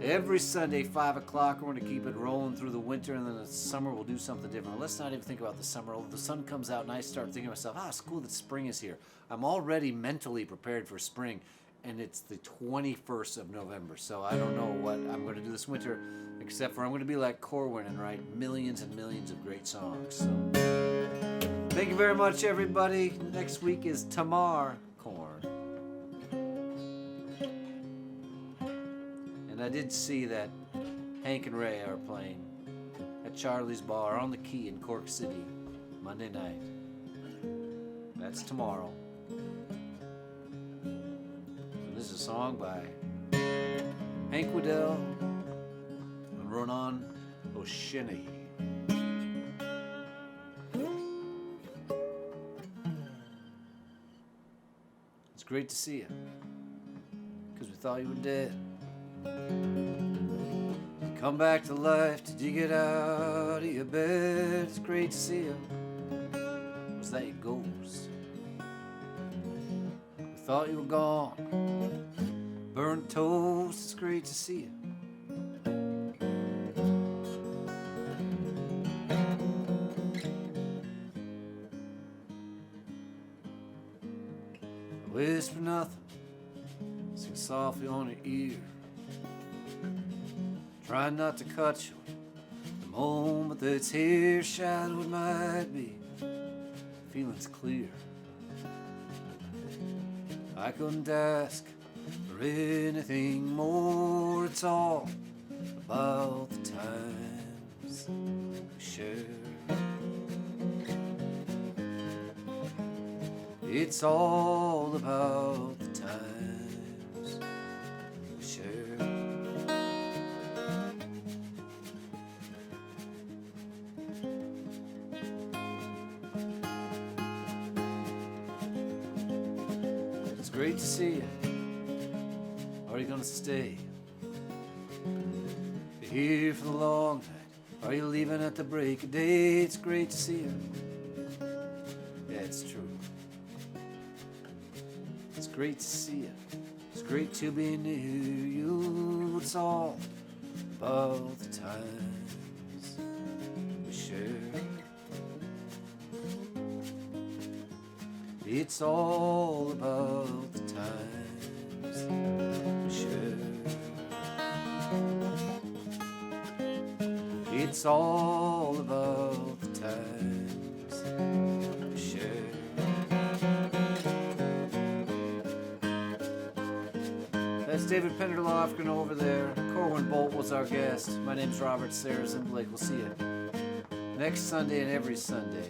every Sunday, 5 o'clock. We're going to keep it rolling through the winter, and then the summer we'll do something different. Let's not even think about the summer. The sun comes out and I start thinking to myself, it's cool that spring is here. I'm already mentally prepared for spring. And it's the 21st of November, so I don't know what I'm going to do this winter, except for I'm going to be like Corwin and write millions and millions of great songs. So, thank you very much, everybody. Next week is Tamar Corn. And I did see that Hank and Ray are playing at Charlie's Bar on the Key in Cork City, Monday night. That's tomorrow. This is a song by Hank Waddell and Ronan O'Shinny. It's great to see you, because we thought you were dead. Come back to life, did you get out of your bed? It's great to see you. Was that your ghost? We thought you were gone. Burnt toast, it's great to see you. Whisper nothing, sing softly on your ear. Try not to cut you the moment that's here. Shadow it might be, feeling's clear. I couldn't ask for anything more. It's all about the times we share. It's all about the times we share. It's great to see you. Are you gonna stay? You're here for the long night. Are you leaving at the break of day? It's great to see you. Yeah, it's true. It's great to see you. It's great to be near you. It's all about the times we share. It's all about the times we share. It's all about the times we share. That's David Penderlofgren over there. Corwin Bolt was our guest. My name's Robert Sarazin Blake. We'll see you next Sunday and every Sunday.